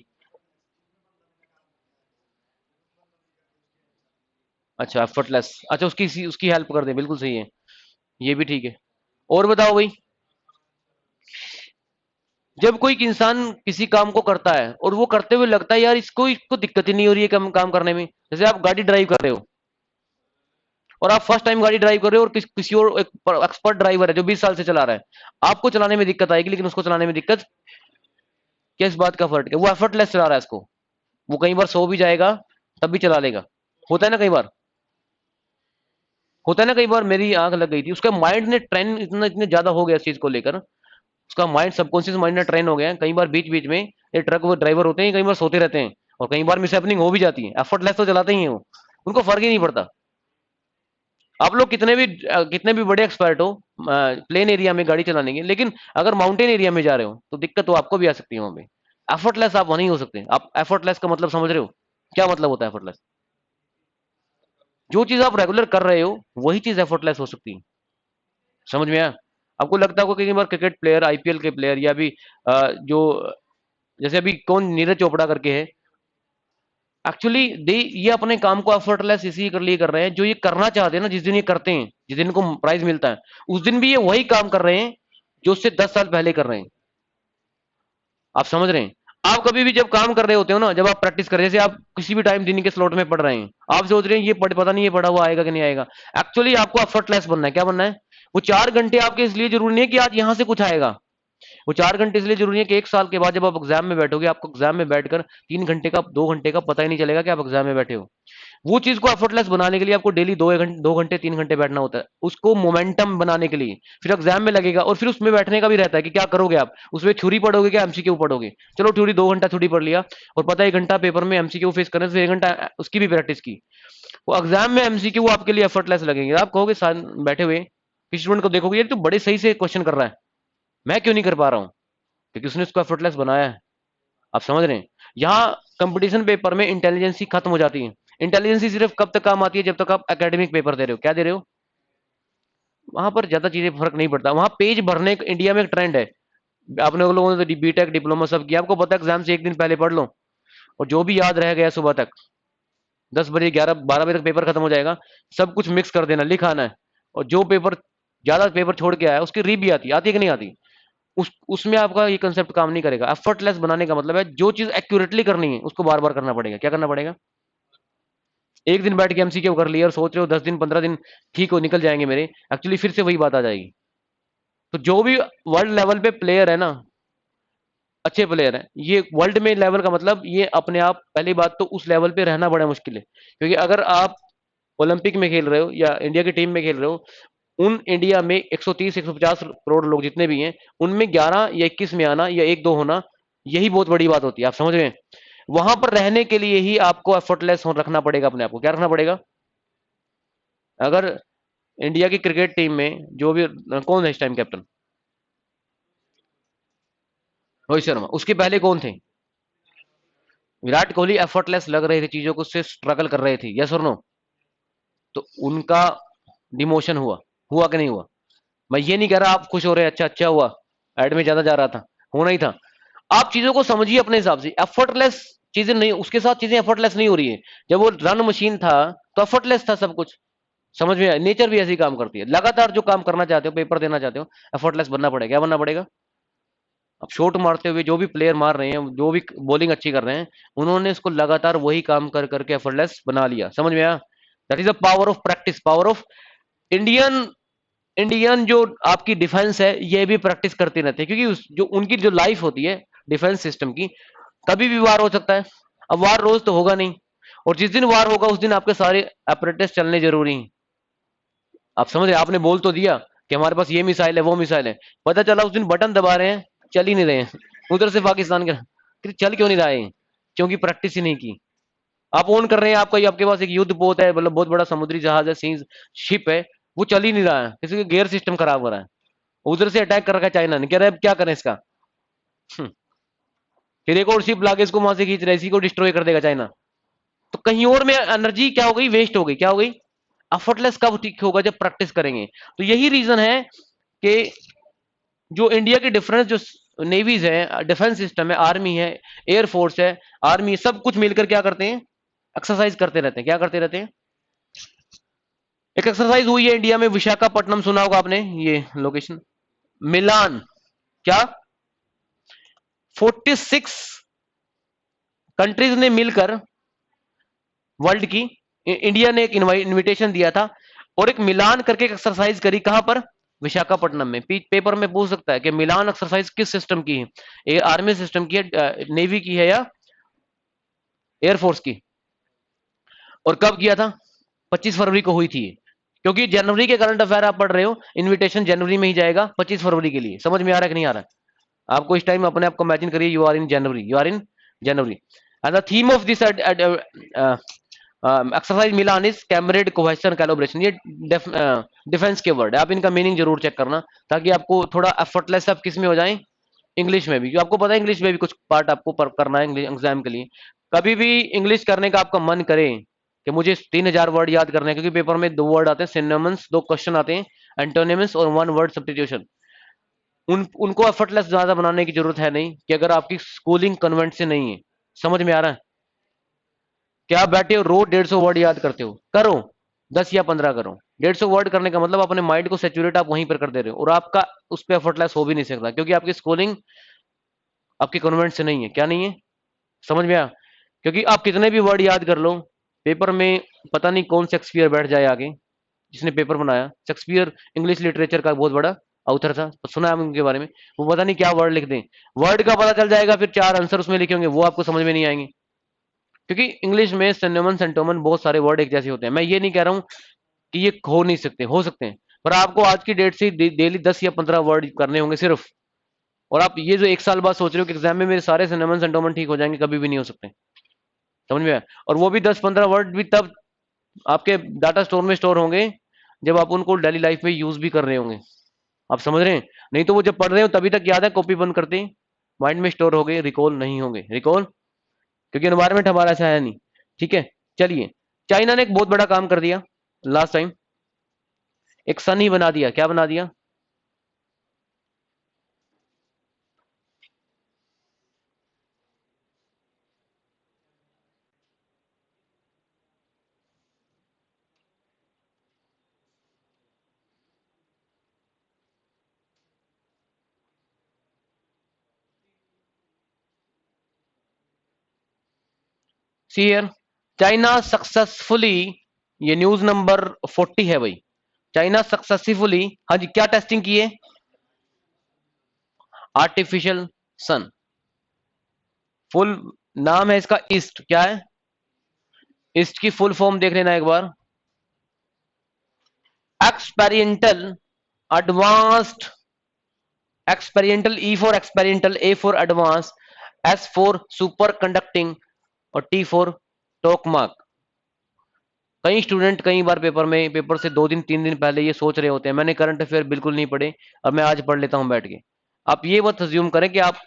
अच्छा एफर्टलेस, अच्छा उसकी हेल्प कर दे, बिल्कुल सही है, ये भी ठीक है। और बताओ भाई, जब कोई इंसान किसी काम को करता है और वो करते हुए लगता है यार इसको इसको दिक्कत ही नहीं हो रही है काम करने में, जैसे आप गाड़ी ड्राइव कर रहे हो और आप फर्स्ट टाइम गाड़ी ड्राइव कर रहे हो, और किसी और एक एक्सपर्ट ड्राइवर है जो 20 साल से चला रहा है, आपको चलाने में दिक्कत आएगी लेकिन उसको चलाने में दिक्कत, किस बात का फर्क है? वो एफर्टलेस चला रहा है इसको, वो कई बार सो भी जाएगा तब भी चला लेगा। होता है ना कई बार, होता है ना कई बार, मेरी आंख लग गई थी, उसका माइंड ने ट्रेन इतना इतने ज्यादा हो गया इस चीज को लेकर, उसका माइंड सबकॉन्शियस माइंड में ट्रेन हो गया है। कई बार बीच बीच में ये ट्रक वो ड्राइवर होते हैं, कई बार सोते रहते हैं और कई बार मिस हैपनिंग हो भी जाती है, एफर्टलेस तो चलाते ही हैं वो, उनको फर्क ही नहीं पड़ता। आप लोग कितने भी बड़े एक्सपर्ट हो प्लेन एरिया में गाड़ी चलाने के, लेकिन अगर माउंटेन एरिया में जा रहे हो तो दिक्कत तो आपको भी आ सकती है वहां पे। एफर्टलेस आप नहीं हो सकते। आप एफर्टलेस का मतलब समझ रहे हो? क्या मतलब होता है एफर्टलेस? जो चीज आप रेगुलर कर रहे हो वही चीज एफर्टलेस हो सकती है। समझ में आया? आपको लगता है कई बार क्रिकेट प्लेयर, आईपीएल के प्लेयर, या भी जो जैसे अभी कौन, नीरज चोपड़ा करके है, एक्चुअली दे ये अपने काम को एफर्टलेस इसी कर लिए कर रहे हैं, जो ये करना चाहते हैं ना, जिस दिन ये करते हैं, जिस दिन इनको प्राइज मिलता है, उस दिन भी ये वही काम कर रहे हैं जो उससे 10 साल पहले कर रहे हैं। आप समझ रहे हैं? आप कभी भी जब काम कर रहे होते हो ना, जब आप प्रैक्टिस कर रहे हैं, जैसे आप किसी भी टाइम दिन के स्लॉट में पढ़ रहे हैं, आप सोच रहे हैं ये पता नहीं ये पढ़ा हुआ आएगा कि नहीं आएगा, एक्चुअली आपको एफर्टलेस बनना है। क्या बनना है? वो 4 घंटे आपके इसलिए जरूरी नहीं है कि आज यहां से कुछ आएगा, वो 4 घंटे इसलिए जरूरी है कि 1 साल के बाद जब आप एग्जाम में बैठोगे, आपको एग्जाम में बैठकर 3 घंटे का 2 घंटे का पता ही नहीं चलेगा कि आप एग्जाम में बैठे हो। वो चीज को एफर्टलेस बनाने के लिए आपको डेली 2 घंटे 2 घंटे 3 घंटे बैठना होता है, उसको मोमेंटम बनाने के लिए, फिर एग्जाम में लगेगा। और फिर उसमें बैठने का भी रहता है कि क्या करोगे आप उसमें, थ्योरी पढ़ोगे क्या एमसीक्यू पढ़ोगे? चलो थ्योरी 2 घंटा थ्योरी पढ़ लिया, और पता है 1 घंटा पेपर में एमसीक्यू फेस करने से 1 घंटा उसकी भी प्रैक्टिस की, वो एग्जाम में एमसीक्यू आपके लिए एफर्टलेस लगेंगे। आप कहोगे बैठे हुए किसी स्टूडेंट को देखोगे, ये तो बड़े सही से क्वेश्चन कर रहा है, मैं क्यों नहीं कर पा रहा हूँ? क्योंकि उसने उसको एफर्टलेस बनाया है। आप समझ रहे हैं? यहाँ कंपटीशन पेपर में इंटेलिजेंसी खत्म हो जाती है। इंटेलिजेंसी सिर्फ कब तक काम आती है? जब तक आप एकेडमिक पेपर दे रहे हो। क्या दे रहे हो? वहां पर ज्यादा चीजें फर्क नहीं पड़ता, वहां पेज भरने का इंडिया में एक ट्रेंड है। आपने लोगों ने तो बीटेक डिप्लोमा सब किया, आपको पता है एग्जाम से एक दिन पहले पढ़ लो और जो भी याद रह गया सुबह तक, 10 बजे 11 12 बजे तक पेपर खत्म हो जाएगा, सब कुछ मिक्स कर देना, लिख आना है। और जो पेपर ज्यादा पेपर छोड़ के आया उसकी री भी आती है कि नहीं आती? उसमें आपका ये कंसेप्ट काम नहीं करेगा। एफर्टलेस बनाने का मतलब है जो चीज एक्यूरेटली करनी है उसको बार बार करना पड़ेगा। क्या करना पड़ेगा? एक दिन बैठ के एमसीक्यू कर लिया और सोच रहे हो 10 दिन 15 दिन ठीक हो निकल जाएंगे मेरे, एक्चुअली फिर से वही बात आ जाएगी। तो जो भी वर्ल्ड लेवल पे प्लेयर है ना, अच्छे प्लेयर हैं, ये वर्ल्ड में लेवल का मतलब ये अपने आप, पहली बात तो उस लेवल पे रहना बड़ा मुश्किल है, क्योंकि अगर आप ओलंपिक में खेल रहे हो या इंडिया की टीम में खेल रहे हो, उन इंडिया में 130 150 करोड़ लोग जितने भी हैं, उनमें 11 या 21 में आना या एक दो होना, यही बहुत बड़ी बात होती है। आप समझ रहे हैं? वहां पर रहने के लिए ही आपको एफर्टलेस रखना पड़ेगा अपने आप को। क्या रखना पड़ेगा? अगर इंडिया की क्रिकेट टीम में जो भी, कौन है इस टाइम कैप्टन? रोहित शर्मा। उसके पहले कौन थे? विराट कोहली। एफर्टलेस लग रहे थे चीजों को, उससे स्ट्रगल कर रहे थे, यस और नो? तो उनका डिमोशन हुआ, हुआ कि नहीं हुआ? मैं ये नहीं कह रहा आप खुश हो रहे हैं, अच्छा हुआ, एड में ज्यादा जा रहा था, होना ही था। आप चीजों को समझिए अपने हिसाब से। एफर्टलेस चीजें नहीं, उसके साथ चीजें एफर्टलेस नहीं हो रही है। जब वो रन मशीन था तो एफर्टलेस था सब कुछ। समझ में आया? नेचर भी ऐसे ही काम करती है। लगातार जो काम करना चाहते हो, पेपर देना चाहते हो, एफर्टलेस बनना पड़ेगा। क्या बनना पड़ेगा? अब शॉट मारते हुए जो भी प्लेयर मार रहे हैं, जो भी बॉलिंग अच्छी कर रहे हैं, उन्होंने इसको लगातार वही काम कर करके एफर्टलेस बना लिया। समझ में आया? That is the power of practice, power of Indian. Indian जो आपकी डिफेंस है, ये भी प्रैक्टिस करते रहते हैं, क्योंकि जो उनकी जो लाइफ होती है डिफेंस सिस्टम की, कभी भी वार हो सकता है। अब वार रोज तो होगा नहीं, और जिस दिन वार होगा उस दिन आपके सारे अपरेटस चलने जरूरी हैं। आप समझ रहे? आपने बोल तो दिया कि हमारे पास ये मिसाइल है, वो मिसाइल है, पता चला उस दिन बटन दबा रहे हैं, चल ही नहीं रहे हैं। उधर से पाकिस्तान के चल क्यों नहीं रहा है? क्योंकि प्रैक्टिस ही नहीं की। आप ऑन कर रहे हैं, आपका आपके पास एक युद्ध पोत है, मतलब बहुत बड़ा समुद्री जहाज है, सी शिप है, वो चल ही नहीं रहा है, किसी का गियर सिस्टम खराब हो रहा है। उधर से अटैक कर रखा है चाइना ने, कह रहा है अब क्या करें इसका। हम्म, फिर एक और शिप लाके इसको वहां से खींच रहा है, इसी को डिस्ट्रॉय कर देगा चाइना। तो कहीं और में एनर्जी क्या हो गई? वेस्ट हो गई। क्या हो गई? एफर्टलेस कब ठीक होगा? जब प्रैक्टिस करेंगे। तो यही रीजन है कि जो इंडिया की डिफरेंस जो नेवीज है, डिफेंस सिस्टम है, आर्मी है, एयरफोर्स है, आर्मी, सब कुछ मिलकर क्या करते हैं? एक्सरसाइज करते रहते हैं। क्या करते रहते हैं? एक एक्सरसाइज हुई है इंडिया में, विशाखापट्टनम सुना होगा आपने, ये लोकेशन, मिलान। क्या? 46 कंट्रीज ने मिलकर, वर्ल्ड की, इंडिया ने एक इनविटेशन दिया था, और एक मिलान करके एक एक्सरसाइज करी। कहां पर? विशाखापट्टनम में। पेपर में पूछ सकता है कि मिलान एक्सरसाइज किस सिस्टम की है? ये आर्मी सिस्टम की है, नेवी की है, या एयरफोर्स की? और कब किया था? 25 फरवरी को हुई थी। क्योंकि जनवरी के करंट अफेयर आप पढ़ रहे हो, इनविटेशन जनवरी में ही जाएगा 25 फरवरी के लिए। समझ में आ रहा है कि नहीं आ रहा है? आपको इस टाइम अपने आप को इमेजिन करिए, you are in January, you are in January. And the theme of this exercise Milan is camaraderie cohesion calibration. ये डिफेंस के वर्ड है, आप इनका मीनिंग जरूर चेक करना, ताकि आपको थोड़ा एफर्टलेस आप किस में हो जाए? इंग्लिश में भी, क्योंकि आपको पता है इंग्लिश में भी कुछ पार्ट आपको करना है इंग्लिश एग्जाम के लिए। कभी भी इंग्लिश करने का आपका मन करे कि मुझे 3000 वर्ड याद करने हैं, क्योंकि पेपर में 2 वर्ड आते हैं सिनोनिम्स, 2 क्वेश्चन आते हैं एंटोनिम्स, और 1 वर्ड सब्स्टिट्यूशन। उनको एफर्टलेस ज्यादा बनाने की जरूरत है नहीं, कि अगर आपकी स्कूलिंग कन्वेंट से नहीं है। समझ में आ रहा है? क्या बैठे हो रोज 150 वर्ड याद करते हो? करो, 10 या 15 करो। 150 वर्ड करने का मतलब अपने माइंड को सेचुरेट आप वहीं पर कर दे रहे हो, और आपका उस पर एफर्टलेस हो भी नहीं सकता, क्योंकि आपकी स्कूलिंग आपके कन्वेंट से नहीं है। क्या नहीं है? समझ में आया? क्योंकि आप कितने भी वर्ड याद कर लो, पेपर में पता नहीं कौन शेक्सपियर बैठ जाए आगे, जिसने पेपर बनाया। शेक्सपियर इंग्लिश लिटरेचर का बहुत बड़ा ऑथर था, तो सुना है उनके बारे में। वो पता नहीं क्या वर्ड लिख दें, वर्ड का पता चल जाएगा, फिर 4 आंसर उसमें लिखे होंगे, वो आपको समझ में नहीं आएंगे। क्योंकि इंग्लिश में सिनोनिमन सेंटोमन बहुत सारे वर्ड एक जैसे होते हैं। मैं ये नहीं कह रहा हूँ कि ये हो नहीं सकते, हो सकते हैं, पर आपको आज की डेट से डेली 10 या 15 वर्ड करने होंगे सिर्फ। और आप ये जो 1 साल बाद सोच रहे हो कि एग्जाम में मेरे सारे सिनोनिमन सेंटोमन ठीक हो जाएंगे, कभी भी नहीं हो सकते। समझ में आया? और वो भी 10-15 वर्ड भी तब आपके डाटा स्टोर में स्टोर होंगे जब आप उनको डेली लाइफ में यूज भी कर रहे होंगे। आप समझ रहे हैं? नहीं तो वो जब पढ़ रहे हो तभी तक याद है, कॉपी बंद करते हैं, माइंड में स्टोर हो गए, रिकॉल नहीं होंगे। रिकॉल, क्योंकि एनवायरमेंट हमारा ऐसा है नहीं। ठीक है, चलिए। चाइना ने एक बहुत बड़ा काम कर दिया लास्ट टाइम, एक सन ही बना दिया। क्या बना दिया? सी हियर, चाइना सक्सेसफुली, ये न्यूज नंबर 40 है भाई। चाइना सक्सेसफुली, हाँ जी, क्या टेस्टिंग की है? Artificial sun. फुल नाम है इसका ईस्ट। क्या है? ईस्ट की फुल फॉर्म देख लेना एक बार। Experimental advanced, experimental, E for experimental, A for advance, S for superconducting, और टी फॉर टोकमार्क। कई स्टूडेंट कई बार पेपर में, पेपर से 2 दिन 3 दिन पहले ये सोच रहे होते हैं मैंने करंट अफेयर बिल्कुल नहीं पढ़े, और मैं आज पढ़ लेता हूं बैठ के। आप ये मत अज्यूम करें कि आप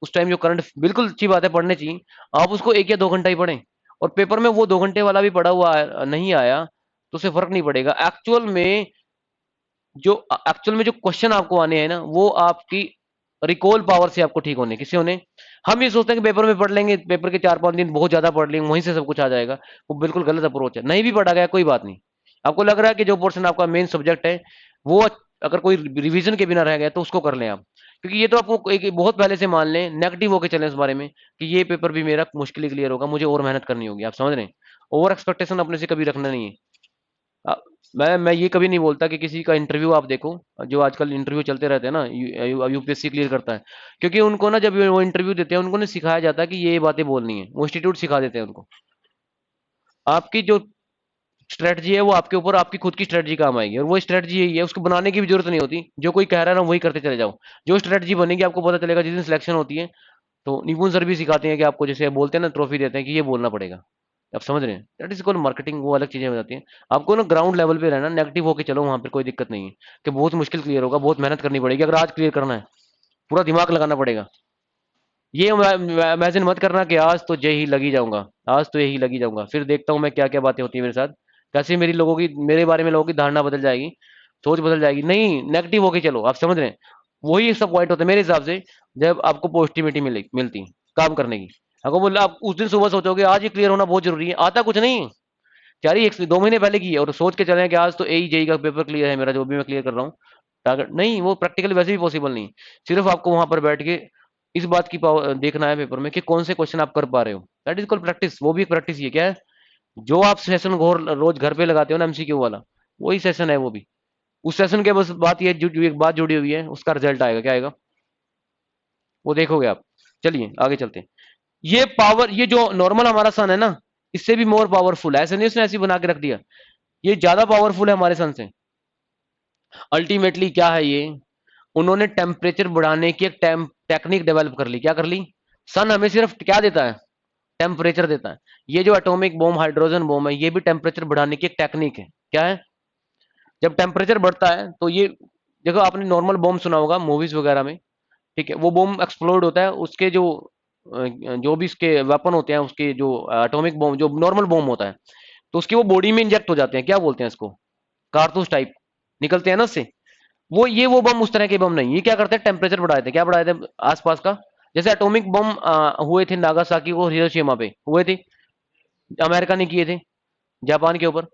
उस टाइम जो करंट, बिल्कुल अच्छी बात है, पढ़ने चाहिए, आप उसको 1 या 2 घंटा ही पढ़ें, और पेपर में वो 2 घंटे वाला भी पढ़ा हुआ नहीं आया तो उससे फर्क नहीं पड़ेगा। एक्चुअल में जो क्वेश्चन आपको आने हैं ना, वो आपकी रिकॉल पावर से आपको ठीक होने, किससे होने? हम ये सोचते हैं कि पेपर में पढ़ लेंगे, पेपर के 4-5 दिन बहुत ज्यादा पढ़ लेंगे, वहीं से सब कुछ आ जाएगा। वो बिल्कुल गलत अप्रोच है। नहीं भी पढ़ा गया कोई बात नहीं, आपको लग रहा है कि जो पोर्शन आपका मेन सब्जेक्ट है वो अगर कोई रिवीजन के बिना रह गया तो उसको कर लें आप, क्योंकि ये तो आपको एक बहुत पहले से मान लें, नेगेटिव होकर चलें इस बारे में कि ये पेपर भी मेरा मुश्किल क्लियर होगा, मुझे और मेहनत करनी होगी। आप समझ रहे हैं? ओवर एक्सपेक्टेशन अपने से कभी रखना नहीं है। अ, मैं ये कभी नहीं बोलता कि किसी का इंटरव्यू आप देखो, जो आजकल इंटरव्यू चलते रहते हैं ना, यूपीएससी क्लियर करता है, क्योंकि उनको ना जब वो इंटरव्यू देते हैं उनको ना सिखाया जाता है कि ये बातें बोलनी है, वो इंस्टीट्यूट सिखा देते हैं उनको। आपकी जो स्ट्रेटजी है वो आपके ऊपर, आपकी खुद की स्ट्रेटजी काम आएगी, और वो स्ट्रेटजी यही है, उसको बनाने की भी जरूरत नहीं होती, जो कोई कह रहा है ना वही करते चले जाओ। जो स्ट्रेटजी बनेगी आपको पता चलेगा जिस दिन सिलेक्शन होती है, तो निपुण सर भी सिखाते हैं कि आपको, जैसे बोलते हैं ना, ट्रॉफी देते हैं कि ये बोलना पड़ेगा। आप समझ रहे हैं? दैट इज कॉल्ड मार्केटिंग, वो अलग चीजें हो जाती हैं। आपको ना ग्राउंड लेवल पे रहना, नेगेटिव होके चलो, वहां पर कोई दिक्कत नहीं है कि बहुत मुश्किल क्लियर होगा, बहुत मेहनत करनी पड़ेगी, अगर आज क्लियर करना है पूरा दिमाग लगाना पड़ेगा। ये इमेजिन मत करना कि आज तो यही लगी जाऊंगा, आज तो यही लगी जाऊंगा, फिर देखता हूँ मैं क्या क्या बातें होती है मेरे साथ, कैसे मेरी लोगों की, मेरे बारे में लोगों की धारणा बदल जाएगी, सोच बदल जाएगी। नहीं, नेगेटिव होके चलो। आप समझ रहे हैं? वही सब पॉइंट होता है मेरे हिसाब से, जब आपको पॉजिटिविटी मिलती काम करने की। आपको बोला, आप उस दिन सुबह सोचोगे आज ये क्लियर होना बहुत जरूरी है, आता कुछ नहीं, 2 महीने पहले की है, और सोच के चले कि आज तो ए जेई का पेपर क्लियर है मेरा, जो भी मैं क्लियर कर रहा हूँ टारगेट, नहीं, वो प्रैक्टिकली वैसे भी पॉसिबल नहीं। सिर्फ आपको वहां पर बैठ के इस बात की पावर देखना है पेपर में कि कौन से क्वेश्चन आप कर पा रहे हो, दैट इज कॉल्ड प्रैक्टिस। वो भी एक प्रैक्टिस ही है। क्या है? जो आप सेशन रोज घर पे लगाते हो ना, एमसीक्यू वाला, वही सेशन है वो भी। उस सेशन के बस बात ये एक बात जुड़ी हुई है, उसका रिजल्ट आएगा, क्या आएगा वो देखोगे आप। चलिए आगे चलते हैं। ये पावर, ये जो नॉर्मल हमारा सन है ना, इससे भी मोर पावरफुल है, ऐसे नहीं उसने ऐसे बना के रख दिया, ये ज्यादा पावरफुल है हमारे सन से। अल्टीमेटली क्या है ये, उन्होंने टेम्परेचर बढ़ाने की एक टेक्निक डेवलप कर ली। क्या कर ली? सन हमें सिर्फ क्या देता है? टेम्परेचर देता है। ये जो एटॉमिक बॉम्ब, हाइड्रोजन बॉम्ब है, ये भी टेम्परेचर बढ़ाने की एक टेक्निक है। क्या है? जब टेम्परेचर बढ़ता है तो ये, देखो आपने नॉर्मल बॉम्ब सुना होगा मूवीज वगैरह में, ठीक है? वो बॉम्ब एक्सप्लोड होता है, उसके जो भी इसके वेपन होते हैं, उसके जो एटॉमिक बॉम्ब, जो नॉर्मल बॉम्ब होता है, तो उसकी वो बॉडी में इंजेक्ट हो जाते हैं, क्या बोलते हैं इसको, कारतूस टाइप निकलते हैं ना उससे। वो बम उस तरह के बम नहीं, ये क्या करते हैं, टेम्परेचर बढ़ाए थे। क्या बढ़ाए थे? आसपास का, जैसे एटॉमिक बम हुए थे नागासाकी और हिरोशिमा पे हुए थे, अमेरिका ने किए थे जापान के ऊपर।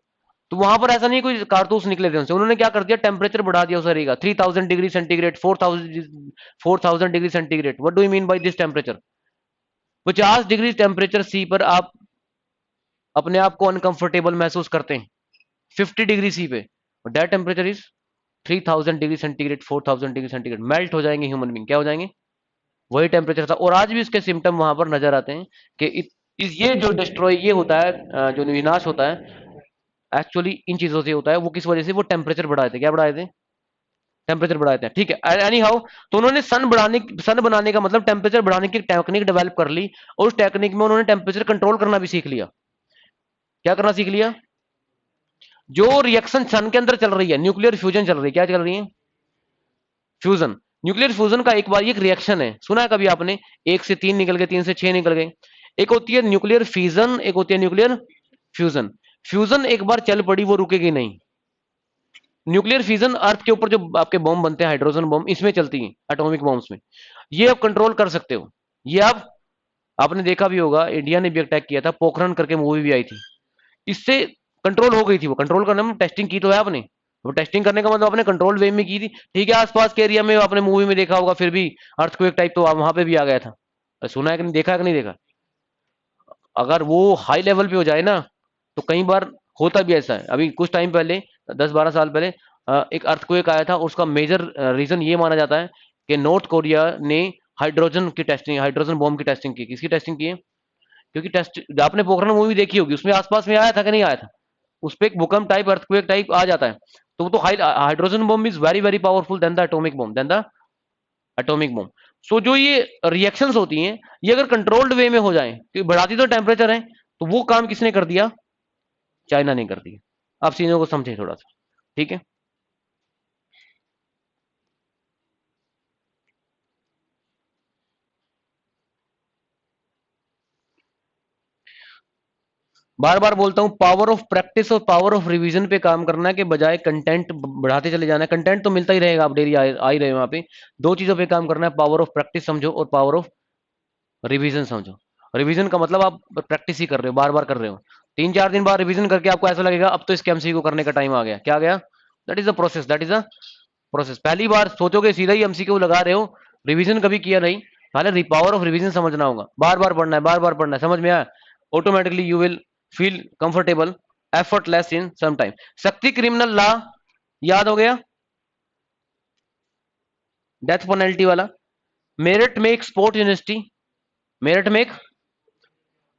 तो वहां पर ऐसा नहीं कोई कारतूस निकले थे उनसे, उन्होंने क्या कर दिया, टेम्परेचर बढ़ा दिया उस एरिया का, 3000 degree centigrade, 4000 degree centigrade. What do you mean by this temperature? 50 degree temperature सी पर आप अपने आप को अनकंफर्टेबल महसूस करते हैं, 50 डिग्री सी पे, that temperature is 3000 degree centigrade, 4000 degree centigrade, melt हो जाएंगे ह्यूमन बींग। क्या हो जाएंगे? वही टेम्परेचर था, और आज भी उसके सिम्टम वहां पर नजर आते हैं कि ये जो डिस्ट्रॉय ये होता है, जो विनाश होता है, एक्चुअली इन चीजों से होता है। वो किस वजह से? वो टेम्परेचर बढ़ाए थे। क्या बढ़ाए थे? टेम्परेचर बढ़ाए थे, ठीक है। एनी हाउ, तो उन्होंने सन बनाने का मतलब टेम्परेचर बढ़ाने की टेक्निक डेवलप कर ली, और उस टेक्निक में उन्होंने टेम्परेचर कंट्रोल करना भी सीख लिया। क्या करना सीख लिया? जो रिएक्शन सन के अंदर चल रही है, न्यूक्लियर फ्यूजन चल रही है, क्या चल रही है? फ्यूजन। न्यूक्लियर फ्यूजन का एक बार एक रिएक्शन है, सुना है कभी आपने? 1 से 3 निकल गए, 3 से 6 निकल गए। एक होती है न्यूक्लियर फिजन, एक होती है न्यूक्लियर फ्यूजन। फ्यूजन एक बार चल पड़ी वो रुकेगी नहीं। न्यूक्लियर फिजन अर्थ के ऊपर जो आपके बॉम्ब बनते हैं, हाइड्रोजन बॉम्ब, इसमें चलती हैं, एटॉमिक बॉम्ब्स में। ये आप कंट्रोल कर सकते हो। ये आप, आपने देखा भी होगा, इंडिया ने भी अटैक किया था, पोखरण करके मूवी भी आई थी, इससे कंट्रोल हो गई थी। वो कंट्रोल करने में टेस्टिंग की तो है आपने, वो टेस्टिंग करने का मतलब आपने कंट्रोल वे में की थी, ठीक है। आसपास के एरिया में आपने मूवी में देखा होगा, फिर भी अर्थक्वेक टाइप तो वहां पे भी आ गया था। सुना है कि नहीं, देखा है कि नहीं देखा? अगर वो हाई लेवल पे हो जाए ना, तो कई बार होता भी ऐसा है। अभी कुछ टाइम पहले, 10-12 साल पहले, एक अर्थक्वेक आया था, उसका मेजर रीजन ये माना जाता है कि नॉर्थ कोरिया ने हाइड्रोजन बॉम्ब की टेस्टिंग की। किसकी टेस्टिंग की है? क्योंकि टेस्ट, आपने पोखरण मूवी देखी होगी, उसमें आसपास में आया था कि नहीं आया था? उस पे एक भूकंप टाइप, अर्थक्वेक टाइप आ जाता है। तो वो तो hydrogen bomb is very very powerful than the atomic bomb, so जो ये रिएक्शंस होती हैं, ये अगर कंट्रोल्ड वे में हो जाएं, तो बढ़ाती तो टेम्परेचर है, तो वो काम किसने कर दिया? चाइना ने कर दिया। आप चीजों को समझे थोड़ा सा, ठीक है? बार बार बोलता हूं, पावर ऑफ प्रैक्टिस और पावर ऑफ रिवीजन पे काम करना है, कि बजाय कंटेंट बढ़ाते चले जाना है। कंटेंट तो मिलता ही रहेगा, आप डेली आ ही रहे हो वहां पे। दो चीजों पे काम करना है, पावर ऑफ प्रैक्टिस समझो और पावर ऑफ रिवीजन समझो। रिवीजन का मतलब आप प्रैक्टिस ही कर रहे हो, बार बार कर रहे हो। 3-4 दिन बाद रिवीजन करके आपको ऐसा लगेगा अब तो इसके एमसीक्यू करने का टाइम आ गया। क्या आ गया? That is a process, that is a process. पहली बार सोचोगे सीधा ही एमसीक्यू लगा रहे हो, रिवीजन कभी किया नहीं। पहले पावर ऑफ रिवीजन समझना होगा, बार बार पढ़ना है, बार बार पढ़ना है। समझ में आया? Automatically you will feel comfortable, effortless in some time. Shakti criminal law याद हो गया? डेथ पेनल्टी वाला। Merit make sport university, merit make,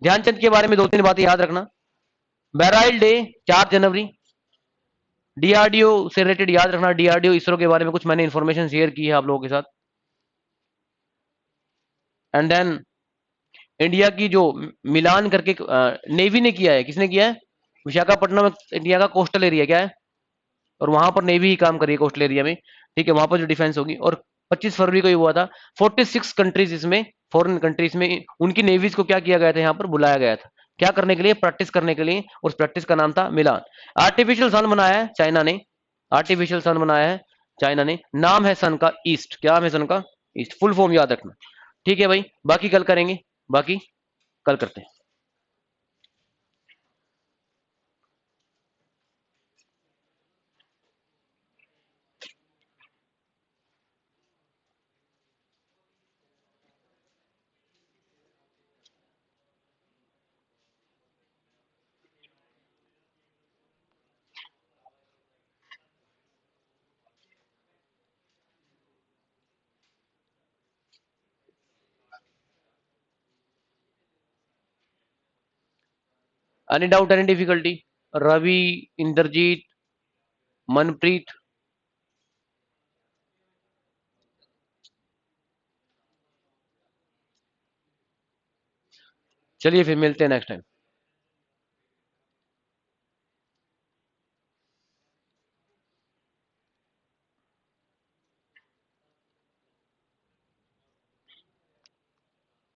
Dhyan Chand के बारे में 2-3 बातें याद रखना। बैराइल डे 4 जनवरी। डीआरडीओ से रिलेटेड याद रखना, डीआरडीओ इसरो के बारे में कुछ मैंने इंफॉर्मेशन शेयर की है आप लोगों के साथ। एंड देन इंडिया की जो मिलान करके नेवी ने किया है, किसने किया है? विशाखापट्टनम इंडिया का कोस्टल एरिया क्या है, और वहां पर नेवी ही काम करी है कोस्टल एरिया में। ठीक है, वहां पर जो डिफेंस होगी। और 25 फरवरी को ये हुआ था। 46 कंट्रीज इसमें, फॉरेन कंट्रीज में उनकी नेवीज को क्या किया गया था, यहाँ पर बुलाया गया था। क्या करने के लिए? प्रैक्टिस करने के लिए। उस प्रैक्टिस का नाम था मिलान। आर्टिफिशियल सन बनाया है चाइना ने, आर्टिफिशियल सन बनाया है चाइना ने। नाम है सन का ईस्ट। क्या नाम है सन का? ईस्ट। फुल फॉर्म याद रखना। ठीक है भाई, बाकी कल करेंगे, बाकी कल करते हैं। Any doubt, any difficulty? Ravi, Inderjit, Manpreet. चलिए फिर मिलते हैं नेक्स्ट टाइम।